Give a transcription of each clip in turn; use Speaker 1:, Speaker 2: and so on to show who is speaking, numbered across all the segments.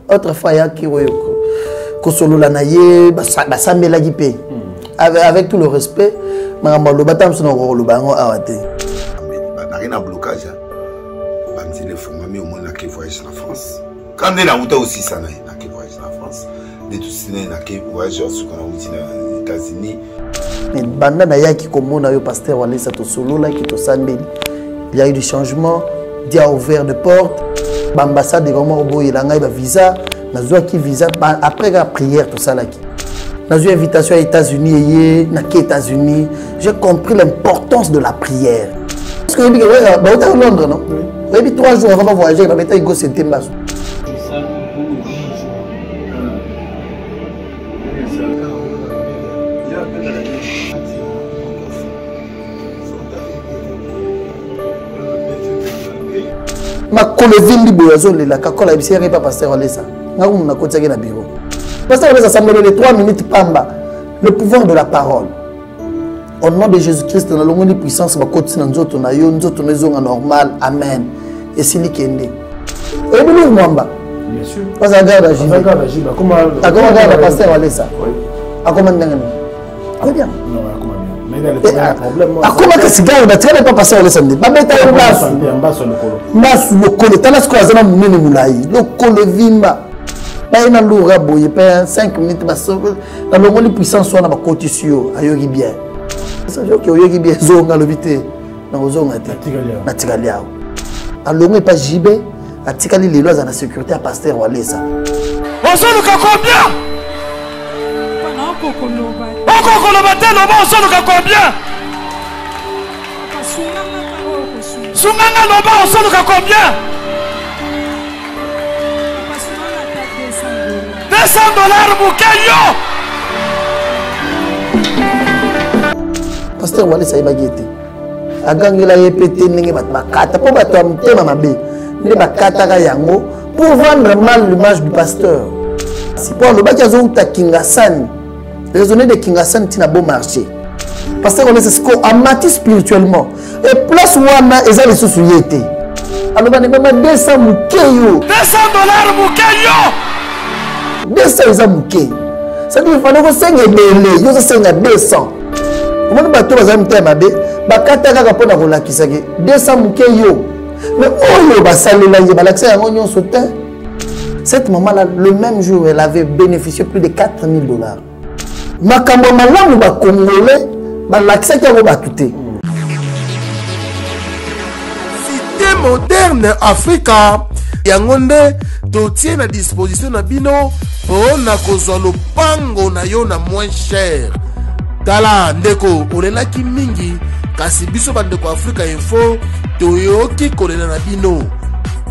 Speaker 1: Autrefois, il y a qui solo la naye, basambela gipe. Avec tout le respect, maman le batam son rôle bango awate.
Speaker 2: N'a rien à blocage. Bandi les fonds mais au moins la qui voyage en France. Quand on a outé aussi ça na qui voyage en France. De tout ciné na qui voyage sur aux États-Unis.
Speaker 1: Mais banda na ya qui comme na yo pasteur wale ça to solo là qui to sambeli. Il y a eu des changements, Dieu a ouvert des portes. L'ambassade de vraiment au il a un visa, n'a qui visa après la prière tout ça là qui. N'a eu invitation aux États-Unis et aux États-Unis. J'ai compris l'importance de la prière. Parce que vous êtes à Londres, non? Vous avez 3 jours avant de voyager, vous avez été go c'était maso. Ma collègue Liboyazo la kakola ibisi pas pasteur Olesa. Ngaku na kotiaki na bureau. Pasteur Olesa s'assemblée les 3 minutes pamba. Le pouvoir de la parole. Au nom de Jésus-Christ dans le monde de puissance ba koti na nzoto na yo nzoto nezonga normal. Amen. Et sili kende. Et bien mwamba.
Speaker 3: Bien sûr.
Speaker 1: Parce que garde agir.
Speaker 3: Comment
Speaker 1: garde pasteur Olesa. A comment ndangani? Très bien. Comment que ce gars ne pas passer au samedi? Masu le col, tu as ce qu'on a mené moulai. Le col vimba. Pas une loura boye, pas 5 minutes. Dans le monde de puissance, on a ma cotisio à Yogi bien. Ça veut dire que Yogi bien zonga le vite. Dans zonga na tigaliao. Alors on n'est pas jibé. À tigali les lois à la sécurité à pasteur ou à l'esa.
Speaker 4: On s'en le combien? Pourquoi le matin, on s'en le combien? Sunganga loba, on s'en le combien? $200 bouquet.
Speaker 1: Pasteur Wale Saïba Guété. Agangela yepete nenge bakata pour bato amtema mabe. Ne bakata ka yango pour vendre mal l'image du pasteur. Si pour le baki azo ta Kingasani. Raisonner de Kingasani tina beau marché. Pasteur Wale c'est ce qu'on amati spirituellement. Et place wana eza les sous-yété. Alors ba ne même 200 mukeyo. $200
Speaker 4: mukeyo.
Speaker 1: 200 eza mukeyo. Ça dit il fallait que senga belé, yo senga 200. Comment bato bazam tema be bakata kaka pona kolakisa ke 200 mukeyo. Mais oyo basalela nje balakisa yango nyonso te. Cette maman là le même jour elle avait bénéficié plus de $4000. Makambo malamu ba congolais balakisa ke ngo bakute.
Speaker 3: Cité moderne Africa yangonde totie na disposition na bino pona kozwa lopango na yo na moins cher. Tala ndeko olelaki mingi kasi biso bandeko Africa Info toyoki kolela na bino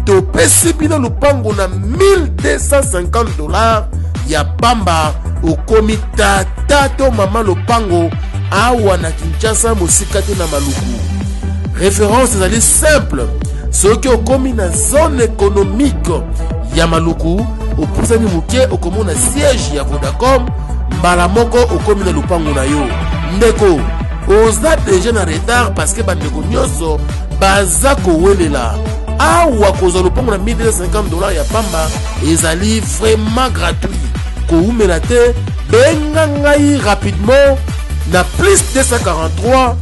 Speaker 3: topesi bino lupango na $1250 ya pamba okomi tata to mama lupango awa na Kinshasa mosika te na Maluku. Référence ezali simple soki okomi na zone économique ya Maluku opusani muke okomona siège ya Vodacom mbala moko okomi na lupango na yo ndeko oza déjà na retard parce que bandeko nyonso baza kowelela awa kozwa lupango na $1250 ya pamba ezali vraiment gratuit koumela te benga ngai rapidement na plus 243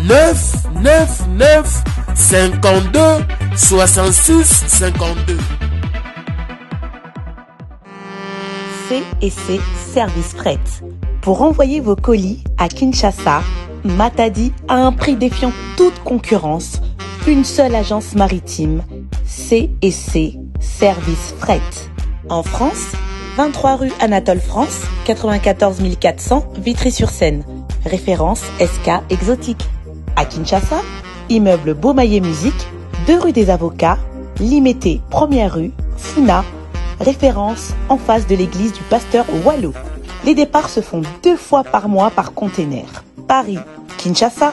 Speaker 3: 999 52 66 52.
Speaker 5: C&C Service Fret. Pour envoyer vos colis à Kinshasa, Matadi a un prix défiant toute concurrence. Une seule agence maritime, C&C Service Fret. En France, 23 rue Anatole France, 94 400 Vitry-sur-Seine. Référence SK Exotique. À Kinshasa, immeuble Beaumaillé Musique, 2 rue des Avocats, Limité, 1er rue, Funa. Référence en face de l'église du pasteur Wallo. Les départs se font 2 fois par mois par container. Paris, Kinshasa,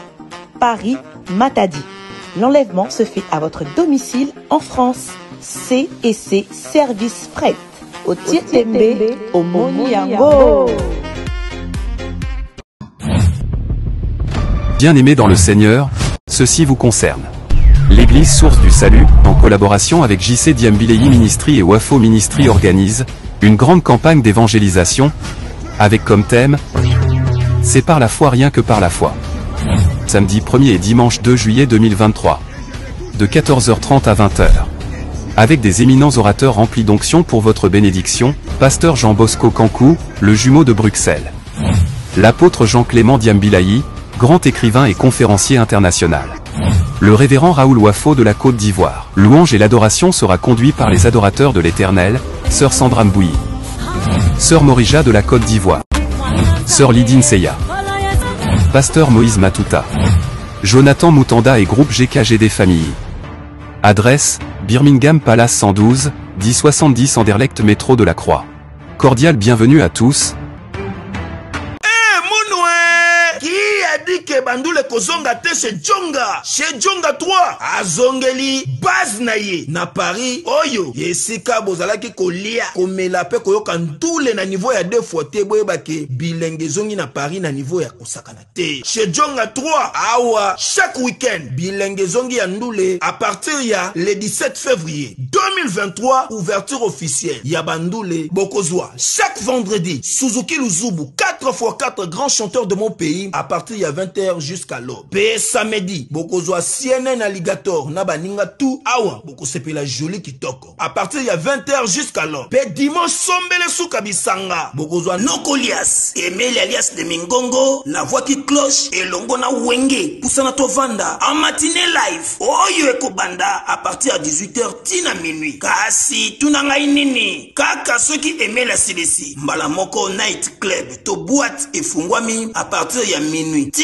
Speaker 5: Paris, Matadi. L'enlèvement se fait à votre domicile en France. C&C Service Fret. Au Tietembe, au Moniango.
Speaker 6: Bien-aimés dans le Seigneur, ceci vous concerne. L'église Source du Salut, en collaboration avec JC Diambileyi Ministry et Wafo Ministry organise une grande campagne d'évangélisation, avec comme thème « C'est par la foi rien que par la foi ». Samedi 1er et dimanche 2 juillet 2023. De 14h30 à 20h. Avec des éminents orateurs remplis d'onction pour votre bénédiction, pasteur Jean Bosco Kankou, le jumeau de Bruxelles. L'apôtre Jean-Clément Diambileyi, grand écrivain et conférencier international. Le révérend Raoul Wafo de la Côte d'Ivoire. Louange et l'adoration sera conduit par les adorateurs de l'Éternel, Sœur Sandra Mbouyi, Sœur Morija de la Côte d'Ivoire, Sœur Lydine Seya, Pasteur Moïse Matuta, Jonathan Moutanda et groupe GKGD Famille. Adresse, Birmingham Palace 112, 1070 Anderlecht métro de la Croix. Cordial bienvenue à tous.
Speaker 4: dit que bandule kozonga te chez Djonga 3 azongeli base na ye na Paris oyo yesika bozalaki kolia komela pe koyoka ntule na niveau ya 2 fois te boyebake bilenge zongi na Paris na niveau ya kosakana te chez Djonga 3 awa chaque week-end bilenge zongi ya ndule à partir ya le 17 février 2023 ouverture officielle ya bandule bokozwa chaque vendredi Suzuki Luzubu 4x4 grands chanteurs de mon pays à partir ya 20h jusqu'à l'aube. Pe samedi, bokozwa CNN Alligator na baninga tout awa boko sepela joli kitoko. À partir ya 20h jusqu'à l'aube. Pe dimanche sombele suka bisanga bokozwa Nokolias, Emile alias de Mingongo, la voix qui cloche et longo na wenge poussana tovanda en matinée live. Oyo ekobanda à partir à 18h tina minuit. Kasi tunanga inini kaka ceux qui aimaient la CDC. Mbala moko night club to boîte et fungwami à partir ya minuit. Ti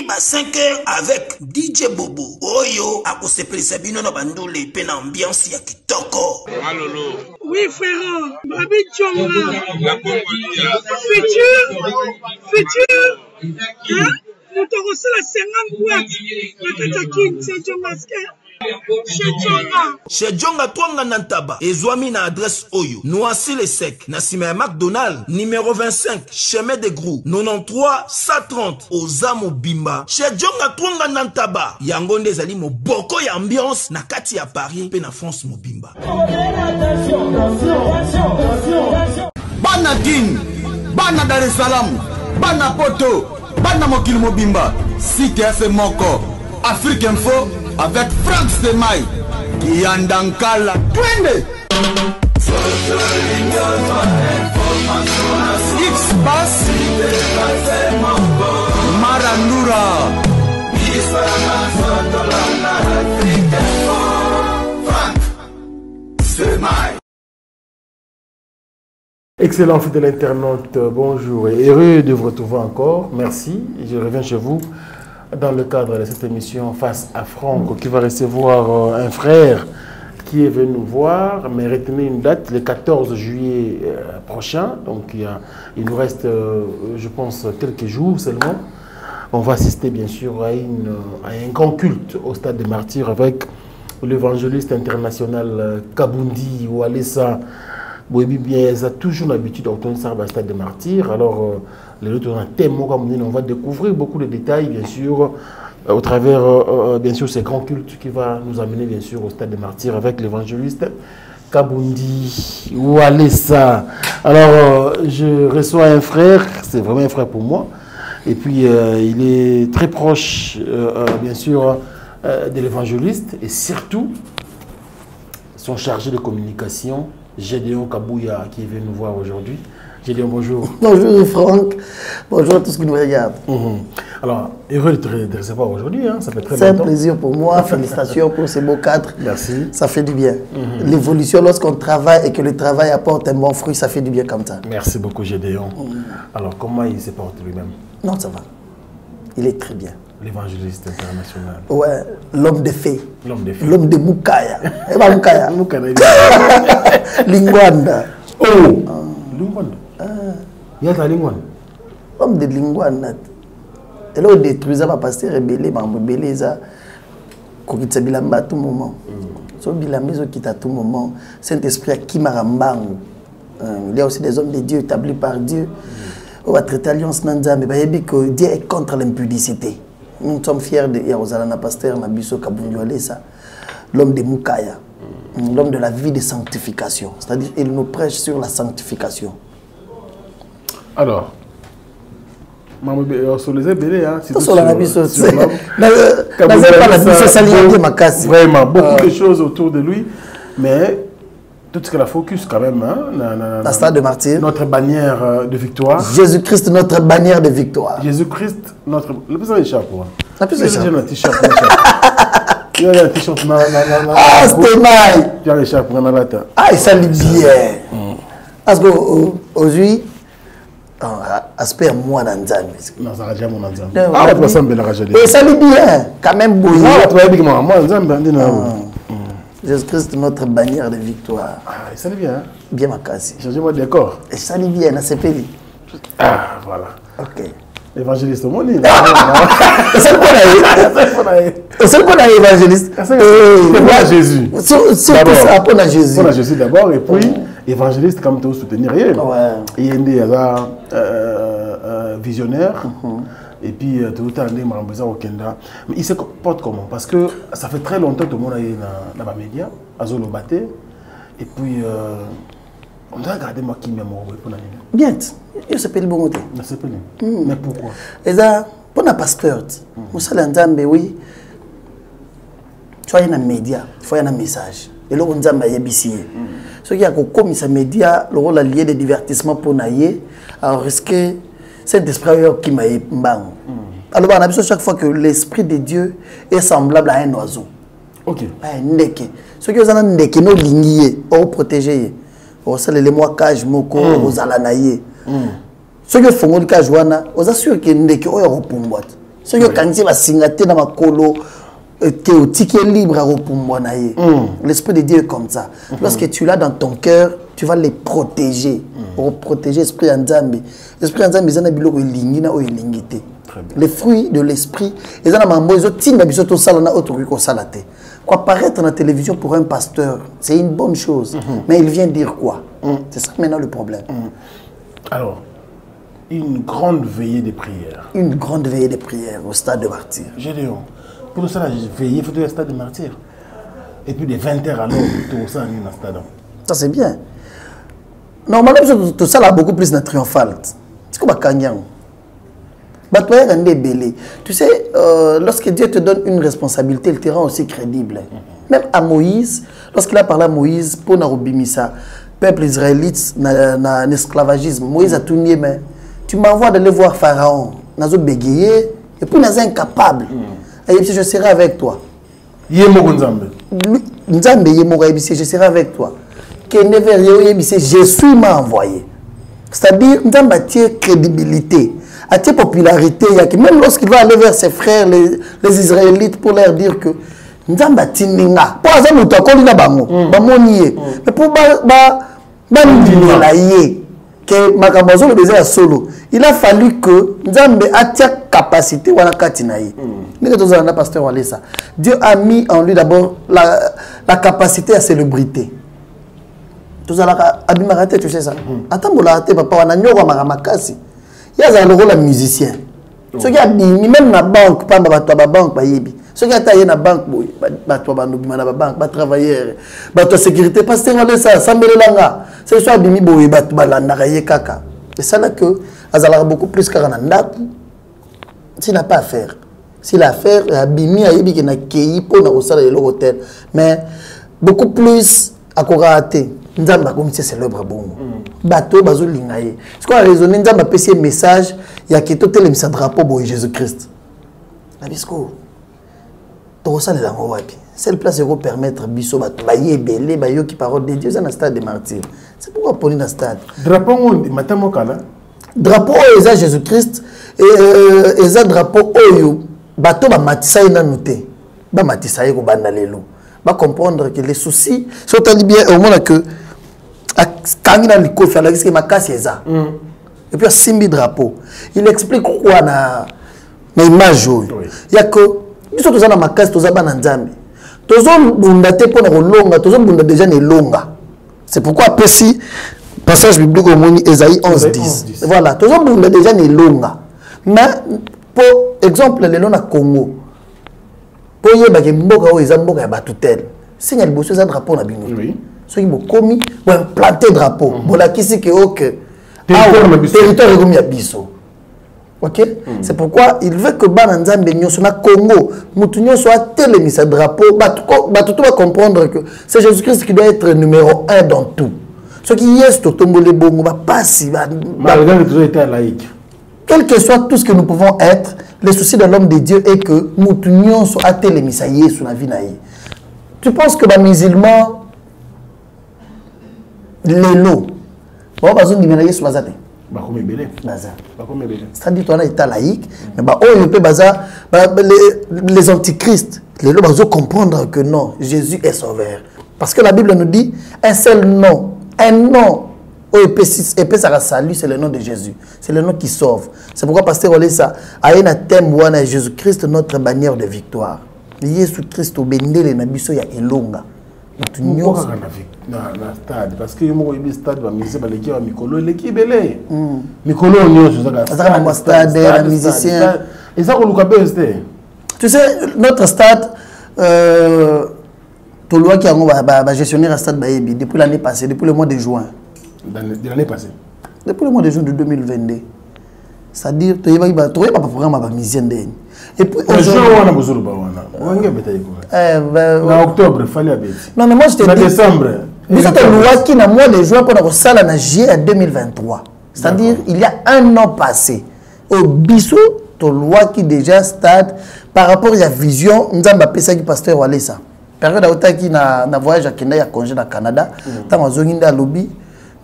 Speaker 4: ba 5h avec DJ Bobo. Oyo akosepeli sabino na bandole pe na ambiance ya kitoko.
Speaker 7: Malolo.
Speaker 8: Oui frère, Babi Djonga. Futur. Hein? Nous te reçons la 50 boîtes. La Katakin, c'est Djonga.
Speaker 4: Chez Djonga Twanga Nantaba, Ezwami na adresse Oyo, Noisy le Sec, Nassima McDonald, numéro 25, chemin de Grou, 93 130, Ozamo Bimba. Chez Djonga Twanga Nantaba, Yangonde Zali mo boko ya ambiance, na kati ya Paris, pe na France mo Bimba.
Speaker 9: Bana King, Bana Dar es Salaam, Bana Poto, Bana Mokil Mobimba, Cité F Moko, Afrique Info, avec Franck Stemai, Yandankala, Twende. X-Bass, Marandura, Franck Stemai.
Speaker 3: Excellent fidèle internaute, bonjour et heureux de vous retrouver encore. Merci, je reviens chez vous dans le cadre de cette émission Face à Franck, qui va recevoir un frère qui est venu nous voir, mais retenez une date, le 14 juillet prochain. Donc il nous reste, je pense, quelques jours seulement. On va assister bien sûr à un grand culte au Stade des Martyrs avec l'évangéliste international Kabundi ou Alessa. Ils ont toujours l'habitude d'entendre ça au Stade des Martyrs. Alors, les autres thèmes, on va découvrir beaucoup de détails, bien sûr, au travers, bien sûr, ces grands cultes qui va nous amener, bien sûr, au Stade des Martyrs avec l'évangéliste Kabundi ou Alessa. Alors, je reçois un frère, c'est vraiment un frère pour moi. Et puis, il est très proche, bien sûr, de l'évangéliste et surtout, son chargé de communication, Gédéon Kabouya, qui est venu nous voir aujourd'hui. Gédéon, bonjour.
Speaker 1: Bonjour Franck. Bonjour à tous qui nous regardent.
Speaker 3: Alors, heureux de te recevoir aujourd'hui, hein? Ça fait très longtemps.
Speaker 1: C'est un plaisir pour moi. Félicitations pour ces beaux cadres.
Speaker 3: Merci.
Speaker 1: Ça fait du bien. L'évolution, lorsqu'on travaille et que le travail apporte un bon fruit, ça fait du bien comme ça.
Speaker 3: Merci beaucoup Gédéon. Alors, comment il se porte lui-même?
Speaker 1: Non, ça va. Il est très bien.
Speaker 3: L'évangéliste international.
Speaker 1: Ouais, l'homme de fées.
Speaker 3: L'homme de fées.
Speaker 1: L'homme de Mukaya. Eh bien, Mukaya. Lingwanda.
Speaker 3: Oh! Lingwanda. Il y a ta Lingwanda.
Speaker 1: L'homme de Lingwanda. Et là, on détruisait ma pasteur rebelle, ma rebelle, ça. Kokitsa bilamba à tout moment. So bilamba, so quitte à tout moment. Saint-Esprit qui m'a rambango. Il y a aussi des hommes de Dieu établis par Dieu. On va traiter alliance Nanza, mais Dieu est contre l'impudicité. nous sommes fiers de Yarozalana Pasteur Nabiso Kabundualesa, l'homme de Mukaya, l'homme de la vie de sanctification. C'est-à-dire il nous prêche sur la sanctification.
Speaker 7: Alors, sur les ébélés, hein, c'est vraiment beaucoup de choses autour de lui, mais tout ce que la focus quand même, hein,
Speaker 1: la stade de martyr,
Speaker 7: notre bannière de victoire.
Speaker 1: Jésus-Christ, notre bannière de victoire.
Speaker 7: Jésus-Christ, notre. Le plus de chapeau.
Speaker 1: La plus de chapeau.
Speaker 7: Il y a un t-shirt.
Speaker 1: Ah, c'était mal.
Speaker 7: Il y a un chapeau.
Speaker 1: Ah, il s'allie bien. Parce qu'aujourd'hui, aspect moi dans Nzambe.
Speaker 7: Non, ça va jamais mon Nzambe. Ah, tu vas s'en la rager.
Speaker 1: Et ça lui bien, quand même bouillir.
Speaker 7: Ah, tu vas dire moi Nzambe,
Speaker 1: Jésus-Christ, notre bannière de victoire.
Speaker 7: Ah, ça lui bien.
Speaker 1: Bien ma casse.
Speaker 7: Changez-moi de décor.
Speaker 1: Et ça lui bien, c'est payé.
Speaker 7: Ah, voilà.
Speaker 1: Ok.
Speaker 7: Évangéliste au monde.
Speaker 1: C'est le qu'on a évangéliste.
Speaker 7: C'est pour Jésus.
Speaker 1: Surtout ça, pour Jésus.
Speaker 7: Pour Jésus d'abord, et puis évangéliste comme tu soutenir rien. Il y a des visionnaires. Et puis tout le temps, mais il se comporte comment? Parce que ça fait très longtemps que tout le monde est dans les médias, à Zolobaté. Et puis, on doit regarder moi qui m'aime pour la
Speaker 1: bien, il s'appelle bon côté.
Speaker 7: Mais pourquoi?
Speaker 1: Et ça, pour un pasteur, Moussa Nzambe, oui, tu vois, il y a un média, il faut y avoir un message. Et là, on Nzambe a yébissé. Ce qui a comme ces médias, le rôle allié de divertissement pour naïe, alors risquer cet esprit qui m'a ébang. Alors, on a besoin chaque fois que l'esprit de Dieu est semblable à un oiseau.
Speaker 7: Ok.
Speaker 1: Ce qui est un ndeke, nous lignier, on protéger. On sait les mois cage moko, aux alanaïe. Ce que font le cage wana, on assure que ndeke on est repomboite. Ce que quand il va singater dans ma colo, théotique est libre à repomboanaïe. L'esprit de Dieu est comme ça. Lorsque tu l'as dans ton cœur, tu vas les protéger. Pour protéger l'esprit Nzambe. L'esprit Nzambe, c'est un biloko lingina ou lingité. Les fruits de l'esprit, ils ont un ils ont tin bisoto salana autre que salate. Quoi paraître dans la télévision pour un pasteur, c'est une bonne chose. Mais il vient dire quoi? C'est ça maintenant le problème.
Speaker 7: Alors, une grande veillée de prière.
Speaker 1: Une grande veillée de prière au stade de martyr.
Speaker 7: Gédéon, pour ça, veiller, il faut au stade de martyr. Et puis des 20 heures alors, tout ça, dans le stade.
Speaker 1: Ça c'est bien. Normalement, tout ça là beaucoup plus de triomphal. C'est comme un canyon. Tu sais, lorsque Dieu te donne une responsabilité, il te rend aussi crédible. Même à Moïse, lorsqu'il a parlé à Moïse, pour Narobimisa, peuple israélite, dans l'esclavagisme, Moïse a tout nié, mais tu m'envoies d'aller voir Pharaon, Nazo bégayé, et puis Nazo incapable. Et je serai avec toi. Nzambe je serai avec toi. Jésus m'a envoyé. C'est-à-dire, Nzambe a crédibilité. À tes popularité, même lorsqu'il va aller vers ses frères, les Israélites, pour leur dire que Nzamba tininga. Pour ça, nous t'accordons la bango, mais pour que Makambazo le désert solo, il a fallu que Nzambe ait capacité ou la katinaï. Pasteur Walesa, Dieu a mis en lui d'abord la capacité à célébrité. Tout ça là, Abimarate, tu sais ça. Attends, papa, on a nyoro maramakasi. Il y a un rôle musicien. Ce qui a même la banque, pas la banque, ce qui a taillé la banque, ba travailleur, ba sécurité, parce que ça, ça me langa. C'est soit bimi boy, ba kaka. C'est ça là que azala beaucoup plus karananda. S'il n'a pas à faire, s'il a à faire, bimi a yebi qui na kei pour na osala le hôtel, mais beaucoup plus à koraté. Nzamba comme c'est célèbre bongo. Bateau bazo lingaye. Ce qu'on a raisonné Nzamba pèse un message, il y a que tout le message drapeau pour Jésus-Christ. La bisco. Tout ça les lango wapi. C'est le place pour permettre biso baye belé bayo qui parole de Dieu dans le stade des martyrs. C'est pourquoi pour dans stade.
Speaker 7: Drapeau on matamo kala.
Speaker 1: Drapeau eza Jésus-Christ et eza drapeau oyo bateau ba matisa na noté. Ba matisa ko banda lelo. Ba comprendre que les soucis sont bien au moins que quand il a le coffre, il a cassé ça. Et puis, il a simbi drapeau. Il explique quoi na image. Il y a que, il y a ma casse, il y a un nzambi. Tous les pour longa, tous les déjà ne longa. C'est pourquoi, petit passage biblique au monde, Esaïe 11:10. Voilà, tous les déjà ne longa. Mais, Pour exemple, le nom na Congo. Pour y avoir mboka o ezamboka ya batutel. Signe le bosso ça drapeau na bino. Oui. Ceux qui m'ont commis ou implanté drapeau. Voilà qui c'est que territoire est comme ya biso. Ok? C'est pourquoi il veut que Bananzambe Nyoso na Congo, Moutounyo soit télémis ce drapeau. Tout va comprendre que c'est Jésus-Christ qui doit être numéro 1 dans tout. Ce qui est au tombeau les bongo, pas si.
Speaker 7: Malgré que tu étais laïque.
Speaker 1: Quel que soit tout ce que nous pouvons être, le souci de l'homme de Dieu est que Moutounyo soit télémis ça y est sur la vie naïe. Tu penses que les musulmans, les lots, bon, par exemple, ils sont bazar. C'est-à-dire que tu as un état laïque, mais les antichrists, les lots, ils comprendre que non, Jésus est sauveur. Parce que la Bible nous dit un seul nom, un nom. Ça salut, c'est le nom de Jésus. C'est le nom qui sauve. C'est pourquoi Pasteur Olesa a un thème où Jésus-Christ, notre bannière de victoire. Jésus-Christ, au Bendele, na biso ya elonga.
Speaker 7: Pourquoi na stade? Parce que yo le stade va miser ba l'équipe mikolo l'équipe belé. Mikolo nyonso
Speaker 1: ça na stade la musicien.
Speaker 7: Et ça ko luka.
Speaker 1: Tu sais notre stade Tolwa qui a gestionnaire à stade Bayebi depuis l'année passée, depuis le mois de juin.
Speaker 7: De l'année passée.
Speaker 1: Depuis le mois de juin de 2022. C'est-à-dire tu y va pas programme à musicien d'en. Et puis
Speaker 7: aujourd'hui on a besoin de en octobre il fallait habiter.
Speaker 1: Non mais moi je te dis
Speaker 7: décembre.
Speaker 1: Nous sommes loi qui na mois de juin pour ça na juillet 2023. C'est-à-dire il y a un an passé au biso to loi qui déjà stade par rapport à la vision nzamba pesa qui pasteur Walesa. Période à otaki na voyage à Kenya congé na Canada, tant azonginda lobby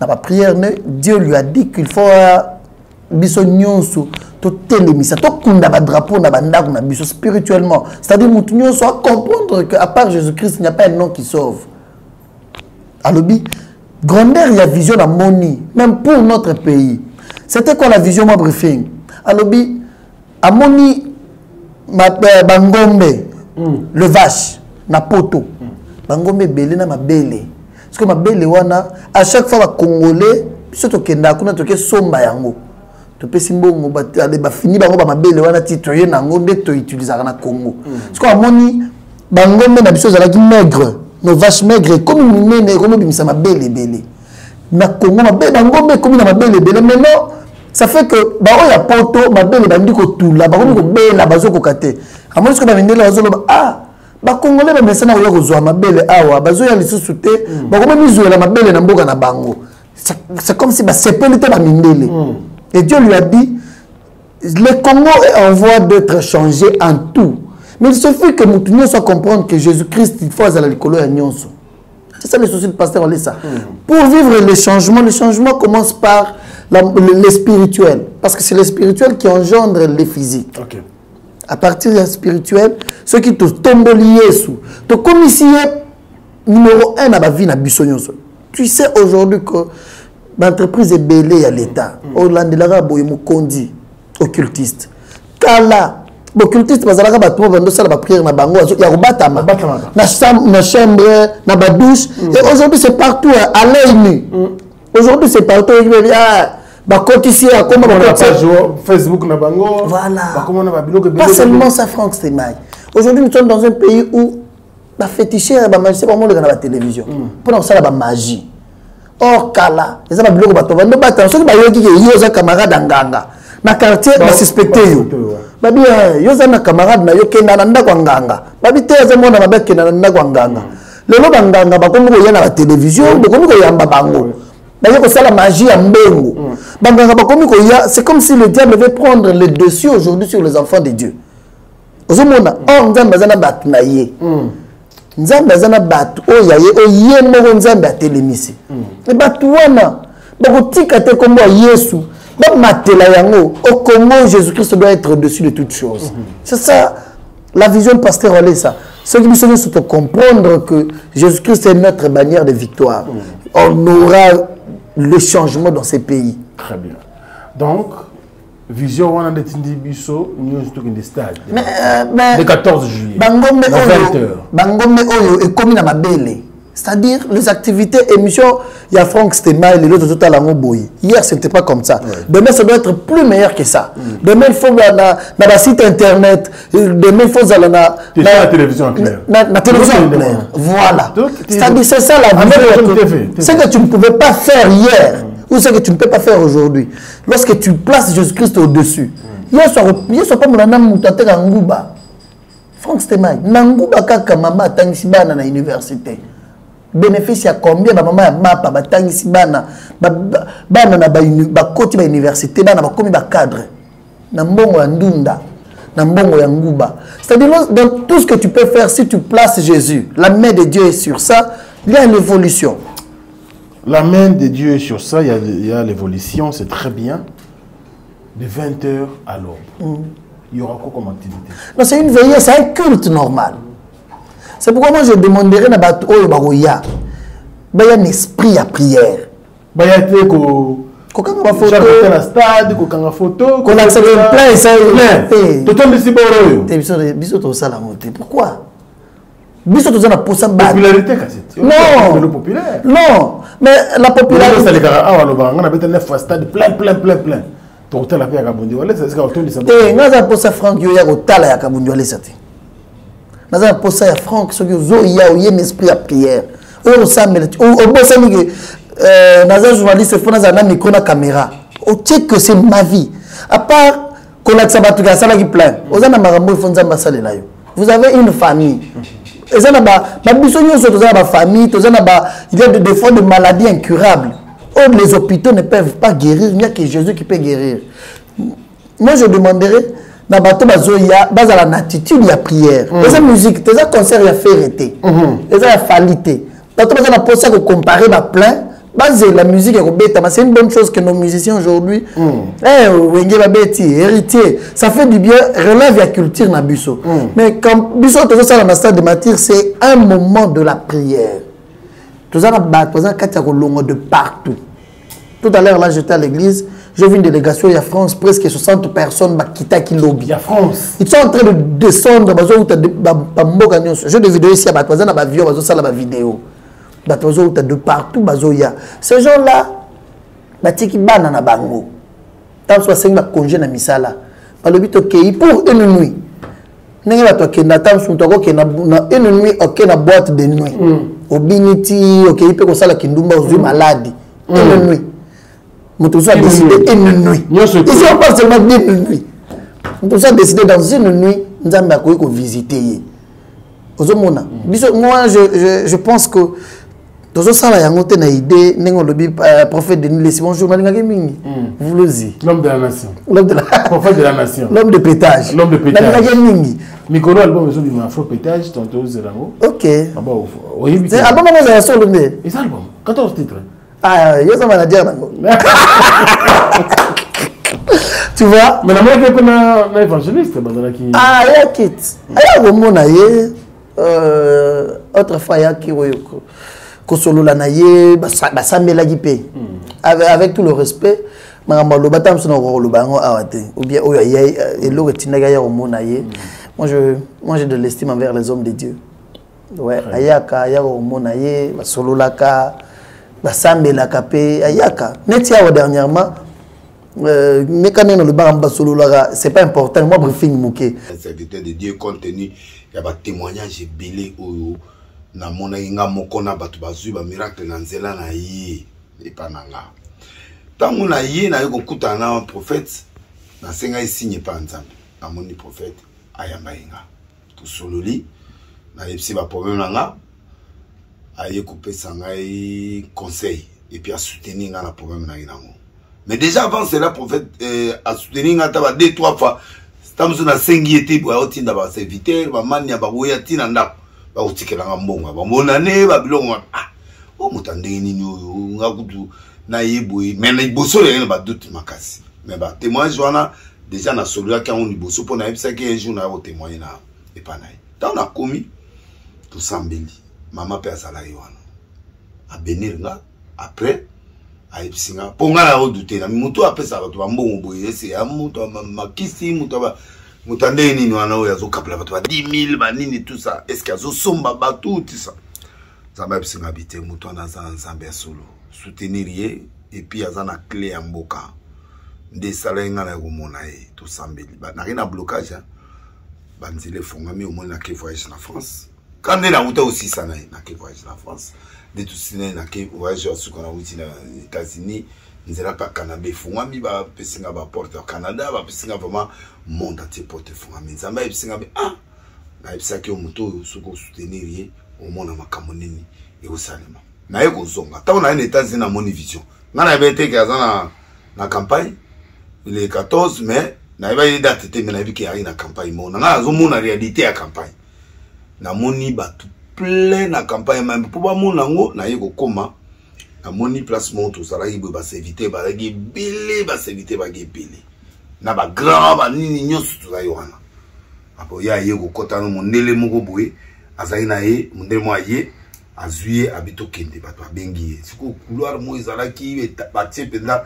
Speaker 1: na ba prière Dieu lui a dit qu'il faut biso nyonso to télémisa to kunda ba drapeau na bandako na biso spirituellement, c'est-à-dire mutu nyonso à comprendre que à part Jésus-Christ il n'y a pas un nom qui sauve. Alobi grandeur il y a vision à moni même pour notre pays. C'était quoi la vision moi briefing? Alobi a moni ma bangombe le vache na poto bangombe belé na mabele parce que mabele wana à chaque fois ba congolais surtout kenda kuna toke somba yango to pesi mbongo ba fini bango ba mabele wana titoyer nango de to utiliser na Congo parce que amoni bangombe na biso zalaki maigre nos vaches maigres comme minene comme bimisa mabele belé na Congo mabele bangombe comme na mabele belé maintenant ça fait que ba o ya poto mabele bandi ko tula ba ko bela bazo ko kate amoni ko ba mindela bazo ah ba congolais ba mesana ko zo mabele awa bazo ya lisusu te ba ko mizuela mabele na mboka na bango. C'est comme si bah, c'est pas l'état mindele. Et Dieu lui a dit le Congo est en voie d'être changé en tout. Mais il suffit que nous soit comprendre que Jésus-Christ il faut à l'école à Nyonso. C'est ça le souci de pasteur Olesa. Pour vivre le changement commence par le spirituel. Parce que c'est le spirituel qui engendre les physiques. Okay. À partir du spirituel, ceux qui te tombent liés sous, te commissionner numéro 1 à la vie na bisonyonso. Tu sais aujourd'hui que l'entreprise est belée à l'État. Au Landelara, il y a occultiste. Kala, occultiste, parce que la prière na bango, il y a na chambre, na douche. Et aujourd'hui, c'est partout à l'œil nu. Aujourd'hui, c'est partout.
Speaker 7: Facebook na bango.
Speaker 1: Voilà. Pas seulement ça, Franck Stemay. Aujourd'hui, nous sommes dans un pays où la fétichère, c'est vraiment la télévision. Pour ça, la magie. Or, Kala, les gens qui ont battu, ceux qui ont des camarades d'Anganga. Dans le quartier, ils sont suspectés. Ils ont des camarades qui ont des Nganga. Ils ont des camarades qui ont des Nganga. Les gens qui ont des la télévision, ils ont des bango. C'est la magie en bengo. C'est comme si le diable veut prendre le dessus aujourd'hui sur les enfants de Dieu. Or, nous avons battu. Nzambe azana batu oyaye oyemo nzambe atelemisi e batu wana bakotika te kombo Yesu ba matela yango au Congo Jésus-Christ doit être au-dessus de toutes choses. C'est ça la vision de pasteur Olesa. Ceux qui nous sont comprendre que Jésus-Christ est notre bannière de victoire. On aura le changement dans ces pays.
Speaker 7: Très bien. Donc vision wana de Tindibiso nous sommes dans stade. Le 14 juillet.
Speaker 1: Bangombe oyo et comme na mabele. C'est-à-dire les activités, émissions, il y a Franck Stemma et les autres tout à l'angle boy. Hier, ce n'était pas comme ça. Ouais. Demain, ça doit être plus meilleur que ça. Demain, il faut dans la site internet. Demain, il faut dans
Speaker 7: la télévision en clair.
Speaker 1: La télévision en clair. Voilà. C'est-à-dire, c'est ça la vie. Ce que tu ne pouvais pas faire hier, ou ce que tu ne peux pas faire aujourd'hui. Lorsque tu places Jésus-Christ au-dessus. Hier, soit pas mon âme moutate à Ngouba. Franck Stemma, Nangouba kaka maman tangisi bana na université. Bénéfice à combien maman ya mapa batangisi bana bana na ba koti ba université bana ba komi ba cadre na mbongo ya ndunda na mbongo ya Ngouba. C'est-à-dire dans tout ce que tu peux faire si tu places Jésus, la main de Dieu est sur ça, il y a l'évolution.
Speaker 7: La main de Dieu est sur ça, il y a l'évolution, c'est très bien. De 20h à l'aube. Il y aura quoi comme activité?
Speaker 1: Non, c'est une veillée, c'est un culte normal. C'est pourquoi moi je demanderais à Bato il y a un esprit à prière.
Speaker 7: Il y a des photos. La stade, il photo.
Speaker 1: Qu'on a plein, ça
Speaker 7: est plein.
Speaker 1: Ça pourquoi? Popularité,
Speaker 7: non.
Speaker 1: Non, mais la popularité.
Speaker 7: Stade plein. Total la paix à Kabundi.
Speaker 1: Naza posa Franck yoya kotala ya Kabundi wale sati. Naza posa ya Franck soki zoya ou yem esprit à prière. O samel o bosa mi naza journaliste fona za na micro na caméra. O check que c'est ma vie. À part qu'on a sabatu ka sala ki plein. Ozana marambo fonza mbasale la yo. Vous avez une famille. Ezana ba biso nyoso tozana ba famille, tozana ba il y a des fois de maladies incurables. Oh, les hôpitaux ne peuvent pas guérir, il n'y a que Jésus qui peut guérir. Moi, je demanderais, dans la attitude, il y a prière. Dans la musique, dans la concert, il y a férité. Dans la falité. Dans la posture de comparer, plein. La musique, c'est une bonne chose que nos musiciens aujourd'hui, héritier, ça fait du bien, relève la culture dans Bisso. Mais quand Bisso, de matière, c'est un moment de la prière. Tout à partout. Tout à l'heure, là, j'étais à l'église, j'ai vu une délégation, il y a France, presque 60 personnes qui quittent lobby.
Speaker 7: Il y a France.
Speaker 1: Ils sont en train de descendre. Je des vidéos ici, vidéo. De partout. Ces gens-là, ils banana bango. Tant soit 5 congés na misala. Pour une nuit. Une nuit, ok, na boîte de nuit. Au biniti, ok, il peut ça la kindumba aux malades. Une nuit. Mon tout ça décidé une nuit. Ici on parle seulement d'une nuit. Mon tout ça décidé dans une nuit, nous avons accueilli qu'on visiter. Moi je pense que dans ça là yango te na idée nengo lobi prophète de nous bonjour malinga mingi. Vous le dites.
Speaker 7: L'homme de la nation.
Speaker 1: L'homme de la
Speaker 7: prophète de la nation.
Speaker 1: L'homme de pétage.
Speaker 7: L'homme de pétage.
Speaker 1: Malinga mingi.
Speaker 7: Mikolo album besoin du afro pétage tantôt zerango.
Speaker 1: OK.
Speaker 7: Ah bon, oui.
Speaker 1: C'est album on a solo mais.
Speaker 7: Et ça album 14 titres.
Speaker 1: Ah, yo ça m'a dire nango. Tu vois?
Speaker 7: Mais la moi qui est un évangéliste bazala qui.
Speaker 1: Ah, ya kit. Aya romona ye autrefois ya ki woyoko. Kosolola na ye basambela ki pe. Avec tout le respect, makambo lobata msona lobango awate ou bien oyo ye elo retinaga ya romona ye. Moi j'ai de l'estime envers les hommes de Dieu. Ouais, ayaka ya romona ye basololaka basambelaka pe ayaka. Netia dernièrement mais quand on le baramba solo là, c'est pas important. Moi, briefing mouké.
Speaker 2: Le serviteur de Dieu, compte tenu, il y a des témoignages belés où na mona inga mokona batu bazu ba miracle na nzela na yi et pas nanga. Tango na yi na yoko kuta na prophète na senga signe pas nzambe. Na moni prophète ayamba inga. To sololi na yepsi ba problème nanga aye couper sangai conseil et puis à soutenir na problème na inango. Mais déjà avant cela, le prophète a soutenu 2-3 fois. Nous avons 5 été pour avoir un serviteur, un man, un barouillati, un nap. Un ticket à bon, un année, un bilon. Ah, oh, m'entendez, ni un goût, naïboui. Mais les bossos, il y a d'autres macasses. Mais bah, témoin, Joana, déjà, na celui qui a un bosso pour naïb, c'est qu'un jour, on a témoigné na et pas naïb. Tant on a commis, tout s'embellit. Maman père salarié, a bénir là, après. Aïpsinga ponga la redouté na muto apesa bato ba mbongo boye c'est ya muto makisi muto ba mutande nini wana oya zo kapla bato ba 10 000 ba nini tout ça est-ce que azo somba ba tout ça Zamba bisinga bité muto na Nzambe solo. Soutenir ye et puis azana clé en mboka. Nde salenga na komona ye to sambeli. Ba na rien blocage. Banzile fongami au moins na ke voyage na France. Quand on a outé aussi ça na ke voyage na France. De tout ciné na ke voyage au qu'on a outé na États-Unis. Nzela pa Canada fongami ba pesinga ba porte au Canada ba pesinga vraiment monde entier porte fongami. Nzamba pesinga ah na episa ke moto soko soutenir ye au monde na makambo nini et au salema. Na yeko zonga. Ta on a une États-Unis na Moni Vision. Ngana bete ke azana na campagne le 14 mai na iba yi date te na biki ari na campagne mo na zo mona réalité ya campagne na moni batu plein na campagne même pour ba mona ngo na yeko koma na moni place monto sala ibo ba s'éviter ba gi belé ba s'éviter ba gi belé na ba grand ba nini nyosu to zayo wana apo ya yeko kota no mondele moko boye azali na ye mondele mo aye azuye abito kende bato abengi siku couloir mo ezalaki ba tie penda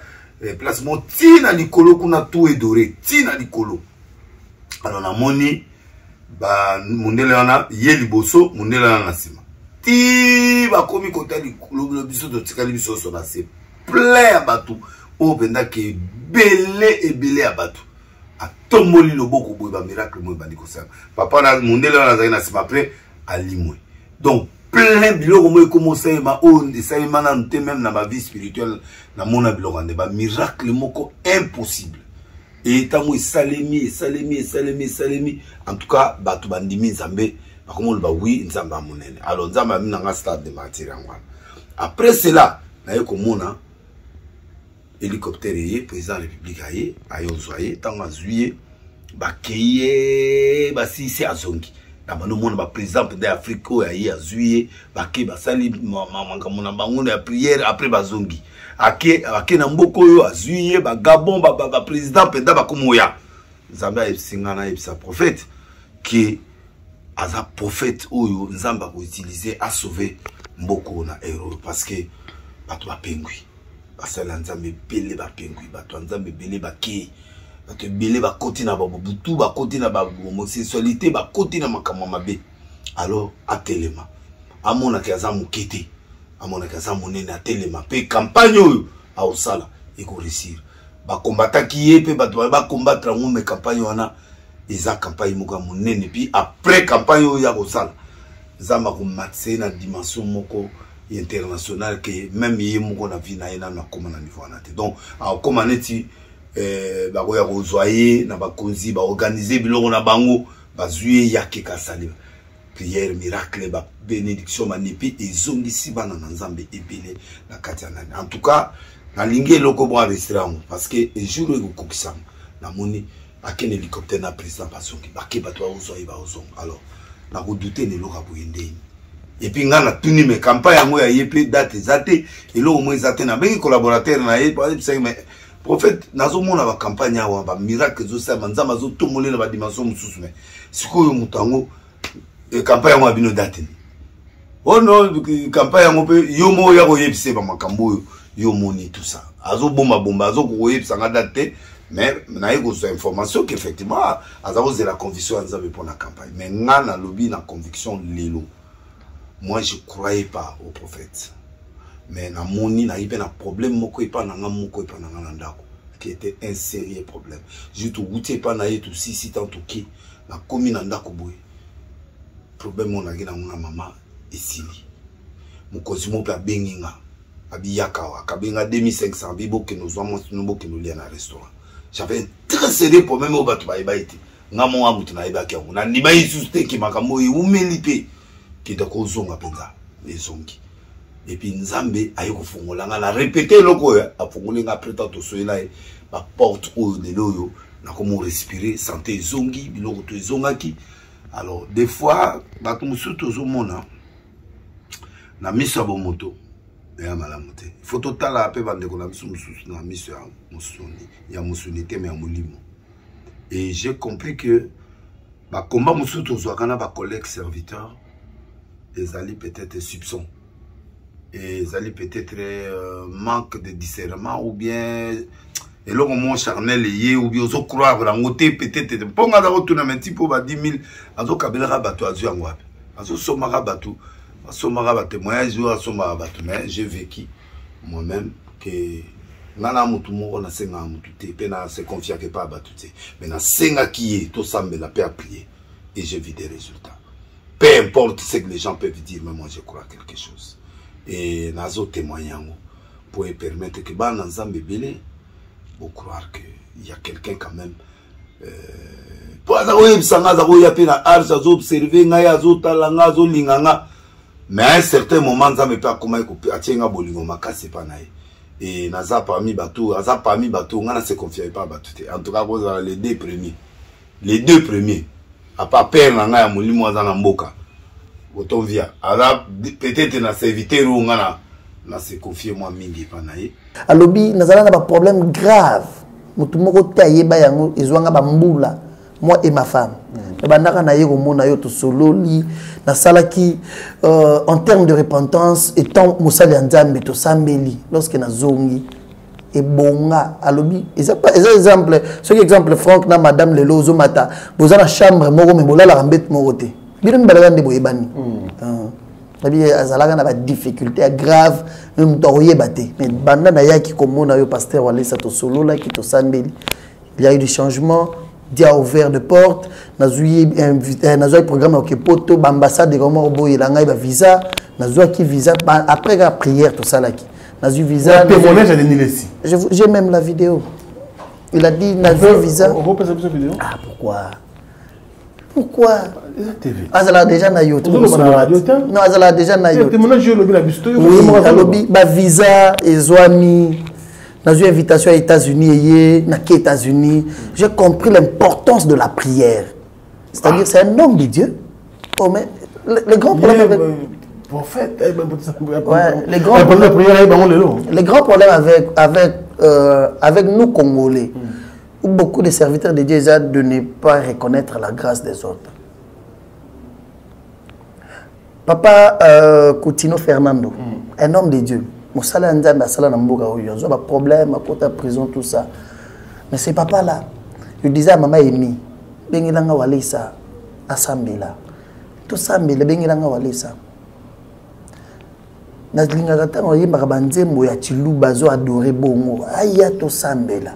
Speaker 2: placement tina likolo kuna tout est doré tina likolo alors na moni ba mondele wana ye liboso mondele wana na sima ti ba komi kota likolo biso to tikali biso so na se plein ya bato o penda ke belé ya bato atomboli loboko boye ba miracle mo bandi ko sa papa na mondele wana zali na sima après alimwe donc plein biloko mo commencé ma on essaye manante même dans ma vie spirituelle na mona biloko ande ba miracle moko impossible et tamo salemi en tout cas batu bandimi Nzambe ba komo ba oui Nzambe amunene alors Nzambe amina nga stade de martyr ngwana après cela na yeko mona hélicoptère yé président république aye ayozwaye tango azuye ba keye ba sisi azongi na bano mona ba président d'Afrique o ya azuye bake basali mangamona bango ya prière après bazongi ake na mboko yo azuye ba Gabon ba président penda ba komoya Nzamba singana sa prophète qui aza prophète oyo Nzamba ko utiliser à sauver mboko na héros parce que bato ba pengui basala Nzambe belé ba pengui bato Nzambe belé ba ke bato belé ba koti na babutu ba koti na ba homosexualité ba koti na makamwa mabe alors atelema amona ke aza mukete amona ke aza monene atelema pe campagne oyo a osala eko réussir ba combattre ki ye pe bato ba combattre ngome campagne wana eza campagne moko monene puis après campagne oyo ya osala Nzamba ko matse na dimension moko international que même yé moko na vie na ye na koma na niveau na te donc a koma neti ba ko ya kozwaye na ba konzi ba organiser biloko na bango ba zuye yake kasali prière miracle ba bénédiction manipi ezongisi bana na Nzambe ebele na kati ya nani en tout cas na lingi loko bo restaurant parce que un jour eko kokisa na moni akene hélicoptère na président basongi bake bato ozwaye ba ozonga alors na ko douter ne loka boyende et puis ngana tuni me campagne yango ya yepe date zate elo mo zate na bengi collaborateur na ye par exemple prophète nazo mona ba campagne awa ba miracle zo sa Nzamba zo tomole na ba dimension mususu me sikoyo mutango e campagne yango abino date ni oh non campagne yango pe yo mo ya ko yepse ba makambo yo moni tout ça azo bomba azo ko yepsa nga date mais na yeko so information qu'effectivement azo la conviction Nzambe pour la campagne mais ngana lobby na conviction lelo. Moi, je ne croyais pas au prophète. Mais na moni na ibe na problème moko epa na nga moko epa na nga ndako qui était un sérieux problème. Je te goûtais pas na yetu si tant ki na komi na ndako boy. Problème on a gina na maman esili. Mukozi mo pa benginga abiyaka akabenga 2500 bibo que nous avons nous que nous lia na restaurant. J'avais un très sérieux problème au batu ba ite. Nga mo amutu na iba kia na niba isuste ki makambo umelipe. Qui est kozonga penza les zongi et puis Nzambe ayo kofungola nga la répéter loko ya afungola après tant to soyela ba porte o de loyo na komo respirer santé zongi biloko to zongaki alors des fois ba tumusu to zomona na miso bo moto ya malamuté il faut totala pe bande ko na miso na miso ya musuni ya musunité mais ya molimo et j'ai compris que ba combat musu to zo kana ba collègue serviteur ils allaient peut-être soupçon et ils allaient peut-être manque de discernement ou bien et là mon charnel lié ou bien aux croire dans côté peut-être ponga da retourner un petit peu ba 10 000 azo kabela bato azu ngwapi azo somaka bato asomaka témoignage oyo asomaka bato mais j'ai vécu moi-même que nana mutu moko nasenga mutu te pe na se confier que pas bato te mais nasenga qui est tout ça me la paix à prier et j'ai vu des résultats peu importe ce que les gens peuvent dire mais moi je crois quelque chose et nazo témoigner pour permettre que ba nzambe belé pour croire que il y a quelqu'un quand même pour ça oui sanga za ko ya pe na arsa zo observer nga ya zo talanga zo linganga mais à un certain moment ça me pas comment couper atienga bolingo makasi pa nae et naza parmi bateau on ne se confie pas bateau en tout cas vous les deux premiers à part père nanga ya molimo za na mboka autant via alors peut-être na serviteur ou ngana na se confier moi mingi pa nae
Speaker 1: alobi nazala na ba problème grave mutu moko taye ba yango ezwanga ba mbula moi et ma femme bandaka na yego mona yo to sololi na salaki en termes de repentance étant musali nzambe to sambeli lorsque na zongi et bonga alobi exemple ce exemple Franck na madame lelo zo mata boza na chambre moko me bolala rambet moko te bino mbala ndebo ebani tabi azalaka na ba difficulté grave même to yebate mais banda na yaki komona yo pasteur Walesa to solola ki to sambeli il y a eu des changements. Dia ouvert de porte, nazui programme au Kepoto, ambassade de Romo Boy, la ngaïba visa, nazui qui visa après la prière tout ça là qui, nazui visa. J'ai même la vidéo. Il a dit nazui visa.
Speaker 7: On peut passer cette vidéo.
Speaker 1: Ah pourquoi? Azala déjà na YouTube. Non, azala déjà na YouTube. Oui, alobi ba visa ezwami. Dans une invitation aux États-Unis, aux États-Unis, j'ai compris l'importance de la prière. C'est-à-dire, c'est un homme de Dieu. Oh, mais le grand problème avec... Le grand problème avec nous, Congolais, où beaucoup de serviteurs de Dieu ont de ne pas reconnaître la grâce des autres. Papa Coutinho Fernando, un homme de Dieu. Mosala nzambe asala na mboka oyo zo ba problème à côté prison tout ça mais c'est papa là il disait à maman Emi bengilanga Walesa asambela to sambela bengilanga Walesa na linga kata no yimba banzembo ya chiluba zo adorer bongo aya to sambela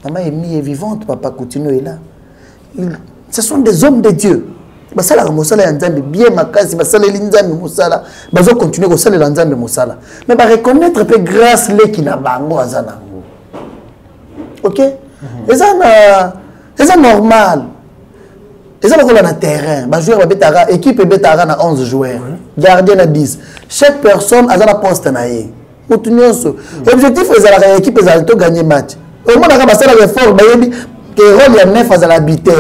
Speaker 1: maman Emi est vivante papa Coutinho est là ce sont des hommes de Dieu. Basala mosala nzambe bien makasi basala linzambe mosala bazo continuer ko sala nzambe mosala mais ba reconnaître peu grâce les qui na bango azana. OK? C'est normal. Et ça va na terrain, ba joueur ba betara équipe betara na 11 joueurs, gardien na 10. Chaque personne a sa poste na yé. Mutunyoso. L'objectif est la équipe est to gagner match. Au moins na ba sala effort ba yebi que rôle ya 9 à l'arbitre.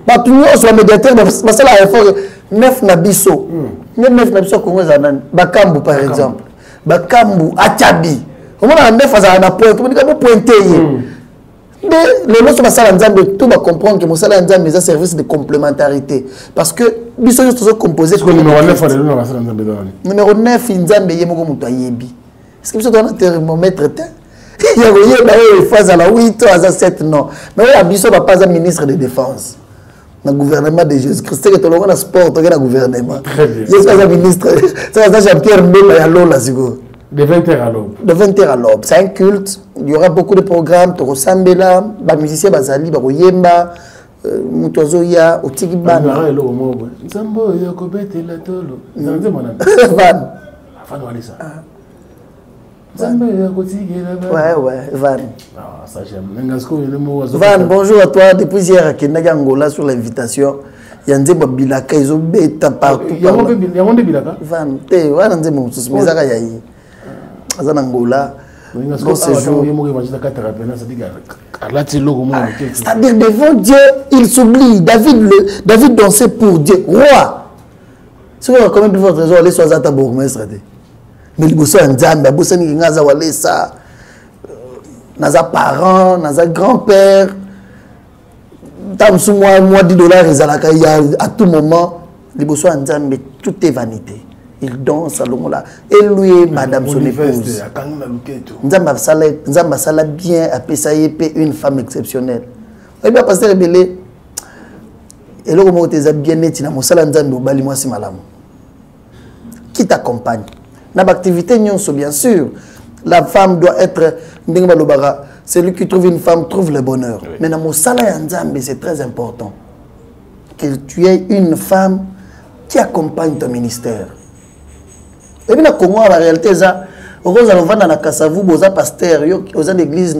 Speaker 1: Ba tunyo so médiateur ba sala effort 9 na biso. 9 na biso Congo zanan. Bakambu par exemple. Bakambu Achabi. Au moins na 9 à na point, on dit que pointer. Mais les lois sur la nzambe tout va comprendre que mon salaire nzambe est un service de complémentarité parce que biso juste sont composés
Speaker 7: comme numéro 9
Speaker 1: numéro 9 nzambe yemoko muto ayebi est-ce que biso doit un thermomètre te il y a une phase à la 8 à la 7 non mais là biso va pas un ministre de défense le gouvernement de Jésus-Christ que tout le monde a sport tout le gouvernement il y a un ministre ça Jean-Pierre Mbemba ya lola siko
Speaker 7: de 20h à l'aube.
Speaker 1: De 20h à l'aube. C'est un culte. Il y aura beaucoup de programmes. Tu ressembles les musiciens Bazali, Baroyemba, Mutozoya, Otigibana. Ouais, Van. Van, bonjour à toi. Depuis hier, à Kenaga Angola sur l'invitation. Yanze Babilaka, ils ont bêta partout.
Speaker 7: Il y a un Bilaka
Speaker 1: Van, tu vois, Yanze Moussous, mais ça y est. Angola, c'est-à-dire devant Dieu, il s'oublie. David dansait pour Dieu, roi. Si vous avez quand même pu votre raison, allez sur Zata bourgmestre. Mais il bosse en Zambie, il bosse en Ngaza Walesa, Naza parents, Naza grand-père. Tant sous moi, $10 à tout moment, il bosse en Zambie, tout est vanité. Il danse à l'homme là. Et lui, madame son épouse. Nzamba sala bien, après ça y est une femme exceptionnelle. Et bien, pasteur Rebélé, et là, comment tu es bien net, tu as mon salam nzambe au bali moi si malam. qui t'accompagne. Dans l'activité, bien sûr, la femme doit être, celui qui trouve une femme trouve le bonheur. Oui. Mais dans mon salaire en Zambie, c'est très important que tu aies une femme qui accompagne ton ministère. Et bien, Congo, la réalité, c'est que vous allez voir dans la Kassavu, vous avez pasteur, vous avez l'église,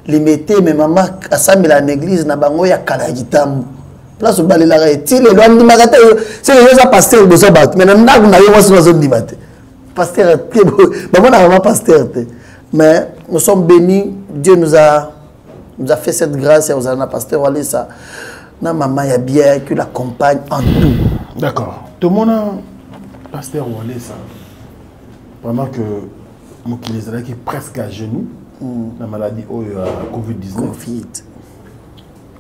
Speaker 1: limité, mais maman, à ça, mais l'église, na bango ya kalagitam. Place où balé la réalité, les lois de magata, c'est les gens pasteur, vous avez battu. Mais nous n'avons pas de zone d'imate. Pasteur, maman n'a vraiment pasteur. Mais nous sommes bénis, Dieu nous a fait cette grâce, et vous avez un pasteur, voilà ça. Na maman, il y a bien qui l'accompagne en tout.
Speaker 7: D'accord. Tout le monde a pasteur Wale ça. Vraiment que mon qui est presque à genoux. La maladie Covid-19.
Speaker 1: Covid.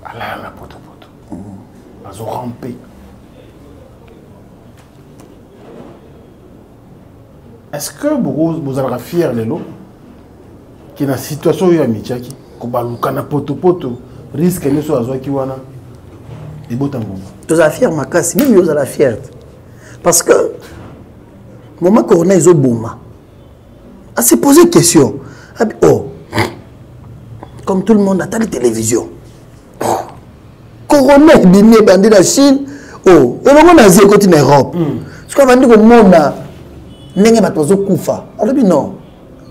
Speaker 7: Allah la poto. Ils ont rampé. Est-ce que vous allez fier de l'eau qui est dans la situation où il y a Michaki, qu'on va le poto, risque de soit à Kiwana et Botango.
Speaker 1: Vous allez fier ma casse, même vous allez fier. Parce que, le moment qu'on a les Bouma, à se poser une question. Oh, comme tout le monde attend la télévision. Oh, Corona est bien bandé la Chine. Oh, et le monde a dit côté Europe. Parce qu'on va dire que le monde a n'est pas trop koufa. Alors non.